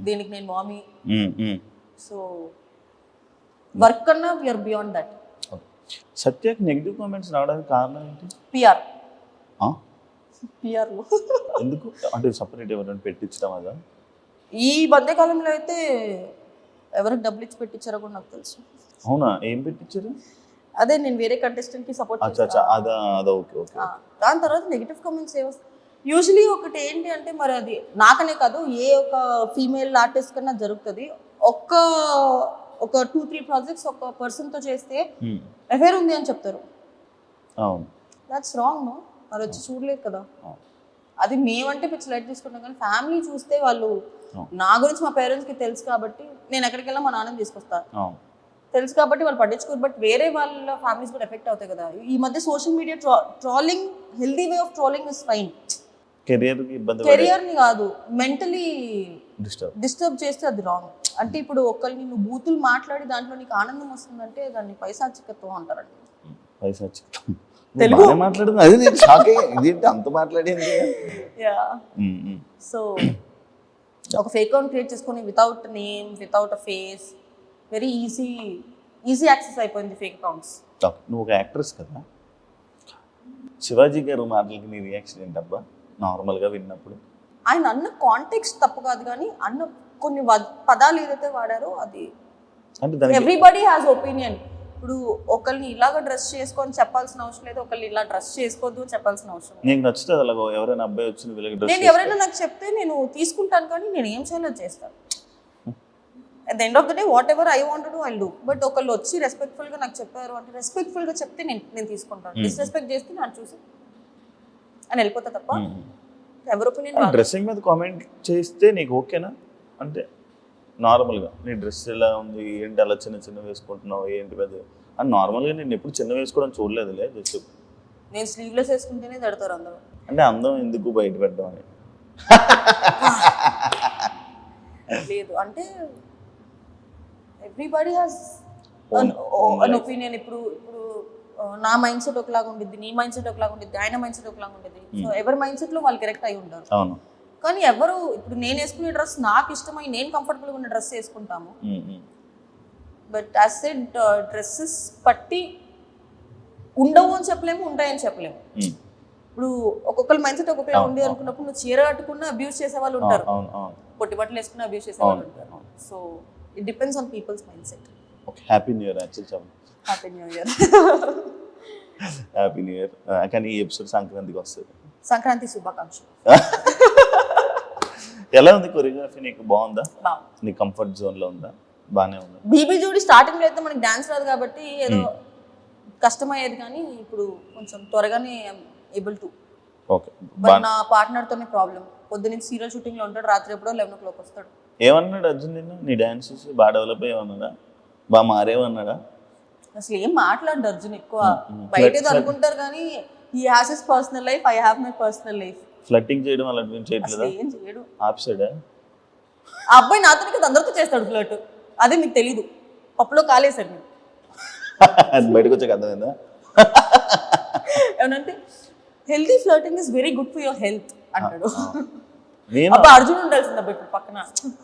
దీనికి నేను మామీ. సో వర్క్ కన్నా వీఆర్ బియాండ్ దట్. సత్యకి నెగిటివ్ కామెంట్స్ రావడానికి కారణం ఏంటి? పిఆర్ ఆ? పిఆర్ ఎందుకు అంటే సపరేట్ ఎవరైనా పెట్టించడం అదా? ఈ మధ్యకాలంలో అయితే ఎవరికి డబ్బులు ఇచ్చి పెట్టించారో కూడా నాకు తెలుసు. అవునా? ఏం పెట్టించారు? అదే నేను వేరే కంటెస్టెంట్ కి సపోర్ట్ అచ్చా అచ్చా, అదా అదా, ఓకే ఓకే. దాని తర్వాత నెగిటివ్ కామెంట్స్ ఏ వస్తాయి యూజువలీ. ఒకటి ఏంటి అంటే, మరి అది నాకనే కాదు ఏ ఒక ఫీమేల్ ఆర్టిస్ట్ కన్నా జరుగుతుంది. ఒక 2-3 ప్రాజెక్ట్స్ ఒక పర్సన్ తో చేస్తే అఫేర్ ఉంది అని చెప్తారు. అవును, దట్స్ రాంగ్. నో, మరి వచ్చి చూడలేదు కదా. అది మేమంటే పిచ్చి లైట్ తీసుకుంటాం, కానీ ఫ్యామిలీ చూస్తే వాళ్ళు, నా గురించి మా పేరెంట్స్కి తెలుసు కాబట్టి నేను ఎక్కడికి వెళ్ళా మా నాన్నని తీసుకొస్తాను, తెలుసు కాబట్టి వాళ్ళు పట్టించుకోరు. బట్ వేరే వాళ్ళ ఫ్యామిలీస్ కూడా ఎఫెక్ట్ అవుతాయి కదా. ఈ మధ్య social media trolling, healthy way of trolling is fine. కెరియర్ని కాదు, మెంటలీ డిస్టర్బ్ చేస్తే అది రాంగ్. అంటే ఇప్పుడు ఒకరిని నువ్వు బూతులు మాట్లాడి దాంట్లో నీకు ఆనందం వస్తుందంటే దాన్ని పైశాచికత్వం అంటారండి. పైశాచికత్వం తెలుగు మాట్లాడుతుంది, అది నేను షాక్ అయ్యా, ఇదేంటి అంత మాట్లాడింది. సో ఒక ఫేక్ అకౌంట్ క్రియేట్ చేసుకొని వితౌట్ నేమ్, వితౌట్ అ ఫేస్, వెరీ ఈజీ యాక్సెస్ అయిపోయింది ఫేక్ అకౌంట్స్. నువ్వు ఒక యాక్ట్రెస్ కదా, శివాజీ గారు మాటలకి నీ రియాక్షన్ ఏంటబ్బా నార్మల్గా విన్నప్పుడు? ఆయన అన్న కాంటెక్స్ట్ తప్పు కాదు, కానీ అన్న కొన్ని పదాలు ఏదైతే వాడారో అది ఎవ్రీబడి హ్యాస్ ఒపీనియన్. ఇప్పుడు ఒకరిని ఇలాగ డ్రెస్ చేసుకొని చెప్పాల్సిన అవసరం లేదు, ఒకరిని ఇలా డ్రెస్ చేసుకోవద్దు చెప్పాల్సిన అవసరం లేదు. నీకు నచ్చుతుంది అలాగో ఎవరైనా అబ్బాయి వచ్చి నేను ఎవరైనా నాకు చెప్తే నేను తీసుకుంటాను, కానీ నేను ఏం చేయాలో చేస్తాను. At the end of the day what ever I want do I do. But ఒకళ్ళు వచ్చి రెస్పెక్ట్ఫుల్గా నాకు చెప్పారు అంటే, రెస్పెక్ట్ఫుల్గా చెప్తే నేను తీసుకుంటాను. డిస్రెస్పెక్ట్ చేస్తే నాకు చూసి అని వెళ్ళిపోతా తప్ప ఎవరి ఒపీనియన్. డ్రెస్సింగ్ మీద కామెంట్ చేస్తే నీకు ఓకేనా? అంటే నార్మల్గా నీ డ్రెస్ ఎలా ఉంది, ఏంటి అలా చిన్న చిన్న వేసుకుంటున్నావు, ఏంటి పెద్ద అని నార్మల్గా నేను ఎప్పుడు చిన్న వేసుకోవడం చూడలేదులే. జస్ట్ నేను స్లీవ్లెస్ వేసుకుంటేనే తడతారు అందరూ. అంటే అందం ఎందుకు బయట పెట్టడం అని లేదు, అంటే ఎవ్రీబడి హ్యాస్ అన్ ఒపీనియన్. ఇప్పుడు నా మైండ్ సెట్ ఒకలాగా ఉండిద్ది, నీ మైండ్ సెట్ ఒకలాగా ఉండిద్ది, ఆయన మైండ్ సెట్ ఒకలాగా ఉండిద్ది. సో ఎవరి మైండ్ సెట్ లో వాళ్ళు కరెక్ట్ అయి ఉంటారు. అవును. కానీ ఎవరు ఇప్పుడు నేను వేసుకునే డ్రెస్ నాకు ఇష్టమై నేను కంఫర్టబుల్గా ఉన్న డ్రెస్ వేసుకుంటాము. బట్ యాజ్ సెడ్ డ్రెస్సెస్ పట్టి ఉండవు అని చెప్పలేము, ఉంటాయని చెప్పలేము. ఇప్పుడు ఒక్కొక్కరు మైండ్ సెట్ ఒక్కొక్కలా ఉంది అనుకున్నప్పుడు నువ్వు చీర కట్టుకున్న అబ్యూస్ చేసే వాళ్ళు ఉంటారు, పొట్టి బట్టలు వేసుకున్న అబ్యూస్ చేసే వాళ్ళు ఉంటారు. So it depends on people's mind set. Happy new year. Happy new year. Happy new year. కానీ ఈ ఎపిసోడ్ సంక్రాంతికి వస్తుంది. సంక్రాంతి శుభాకాంక్షలు. ఎలా ఉంది కొరియోగ్రఫీ? నీకు బాగుందా? నీ కంఫర్ట్ జోన్ లో ఉందా? బానే ఉందా? బీబీ జోడి స్టార్టింగ్ లో అయితే మనకి డాన్స్ రాదు కాబట్టి ఏదో కష్టమయ్యేది, కానీ ఇప్పుడు కొంచెం త్వరగానే ఏబుల్ టు. ఓకే. బట్ నా పార్ట్నర్ తోనే ప్రాబ్లం. పొద్దున్న సీరియల్ షూటింగ్ లో ఉంటాడు, రాత్రి ఎప్పుడో 11 o'clock వస్తాడు. ఏమన్నాడు అర్జున్ నిన్ను? నీ డాన్స్ చూసి బాగా డెవలప్ అయ్యేమన్నాడా, బాగా మారేమన్నాడా? అసలు ఏం మాట్లాడు అర్జున్ ఎక్కువ. బయట ఏదో అనుకుంటారు కానీ he has his personal life, I have my personal life. Flirting చేయడం అలాంటివి చేయట్లేదా? ఏం చేయడు. ఆప్సైడా? ఆ అబ్బాయి నాతోనే కదా అందరితో చేస్తాడు ఫ్లర్ట్. అదే మీకు తెలీదు, పప్పులో కాలేసాడు నేను. అది బయటకు వచ్చాక అర్థమైందా? ఏమంటే healthy flirting is very good for your health అంటాడు. నేను అబ్బా అర్జున్ ఉండాల్సింది అబ్బా ఇప్పుడు పక్కన.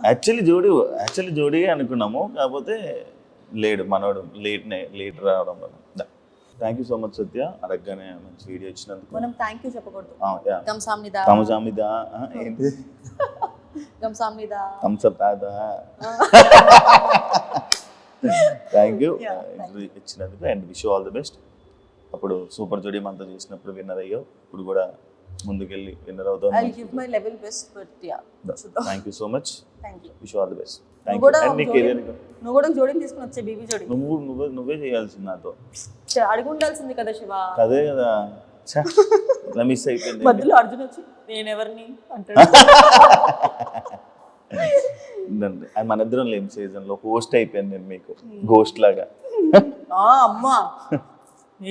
యాక్చువల్లీ జోడీగా అనుకున్నాము, కాకపోతే లేడు మనోడు, లేట్ రావడం వల్ల. థ్యాంక్ యూ సో మచ్ సత్య, అడగగానే మంచి వీడియో ఇచ్చినందుకు. మనం థ్యాంక్ యూ చెప్పకూడదు. గంసామిదా ఏంటి? గంసామిదా థమ్స్అప్ తాదా. థ్యాంక్ యూ ఇచ్చినందుకు and wish you all the best. అప్పుడు సూపర్ జోడీ మనతో చేసినప్పుడు విన్నర్ అయ్యావు, ఇప్పుడు కూడా ముందుకెళ్ళి విన్నర్ అవుతావు. I'll give my level best, but yeah. Thank you so much. Thank you. Wish you all the best. Thank you. And నీ కెరీర్ నువ్వు కూడా జోడీని తీసుకుని వచ్చే బీబీ జోడీ. నువ్వే చేయాల్సింది నాతో. అడిగి ఉండాల్సింది కదా శివ. అదే కదా, ఇలా మిస్ అయిపోయింది. మధ్యలో అర్జున్ వచ్చి నేను ఎవరిని అంటాడు. మన ఇద్దరం లేని సీజన్ లో హోస్ట్ అయిపోయాను నేను మీకు, గోస్ట్ లాగా. అమ్మా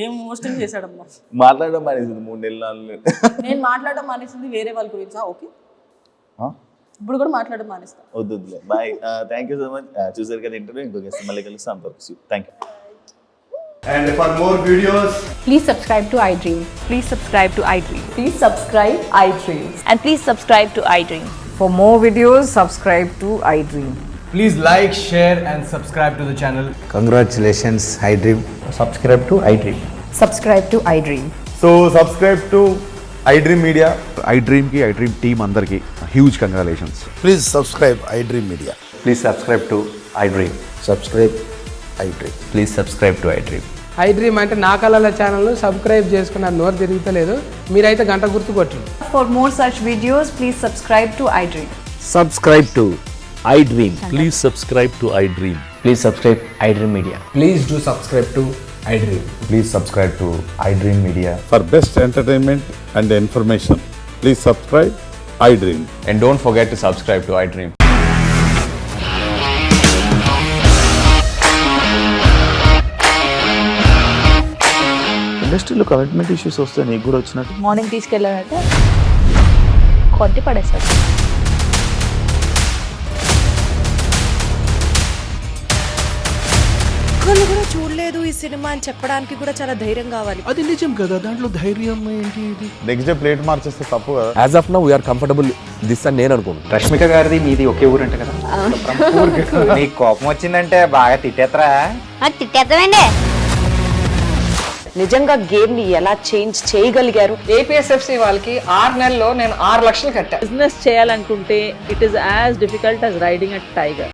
ఏం మోస్టింగ్ చేశాడమ్మా. మాట్లాడడం మానేసింది 3 నెలలు 4 నెలలు. నేను మాట్లాడడం మానేసింది వేరే వాళ్ళ గురించి. ఓకే, ఇప్పుడు కూడా మాట్లాడడం మానేస్తా. వద్దులే. Bye, thank you so much. చూసారు కదా ఇంటర్వ్యూ. ఇంకో గెస్ట్ మళ్ళీ కలుస్తాం. Thank you. And for more videos, Please subscribe to iDream. Please subscribe to iDream. Please subscribe iDream. And please subscribe to iDream. For more videos, subscribe to iDream. please like, share and subscribe to the channel. Congratulations, iDream. Subscribe to iDream. Subscribe to iDream. So subscribe to iDream Media. iDream ki iDream team andarki huge congratulations. Please subscribe iDream Media. Please subscribe to iDream. Subscribe iDream. Please subscribe to iDream. iDream అంటే నా కళల channel subscribe చేసుకున్న నోరు తిరుగుతలేదు, మీరైతే గంట గుర్తు కొట్టండి. For more such videos, please subscribe to iDream. Subscribe to iDream. Please subscribe to iDream. Please subscribe iDream Media. Please do subscribe to iDream. Please subscribe to iDream Media. For best entertainment and information, please subscribe iDream. And don't forget to subscribe to iDream. ఇండస్ట్రీలో commitment issues వస్తే నీకు కూడా వచ్చినట్టు. Morning తీసుకెళ్ళాలంటే కొట్టి పడేస్తాడు. ఒక్కళ్ళు కూడా చూడలేదు ఈ సినిమా అని చెప్పడానికి కూడా చాలా ధైర్యం కావాలి. అది నిజం కదా, దాంట్లో ధైర్యం ఏంటి? ఇది నెక్స్ట్ డే ప్లేట్ మార్చేస్తే తప్పు కదా. As of now, we are comfortable this అని నేను అనుకుంటున్నాను. రష్మిక గారిది మీది ఒకే ఊరంట కదా. నీకు కోపం వచ్చిందంటే బాగా తిట్టేత్తరా? తిట్టేద్దామండి. నిజంగా గేమ్ ని ఎలా చేంజ్ చేయగలిగారు? ఏపీఎస్ఎఫ్సి వాళ్ళకి 6 నెలల్లో నేను 6 లక్షలు కట్టా. బిజినెస్ చేయాలనుకుంటే it is as difficult as riding a tiger.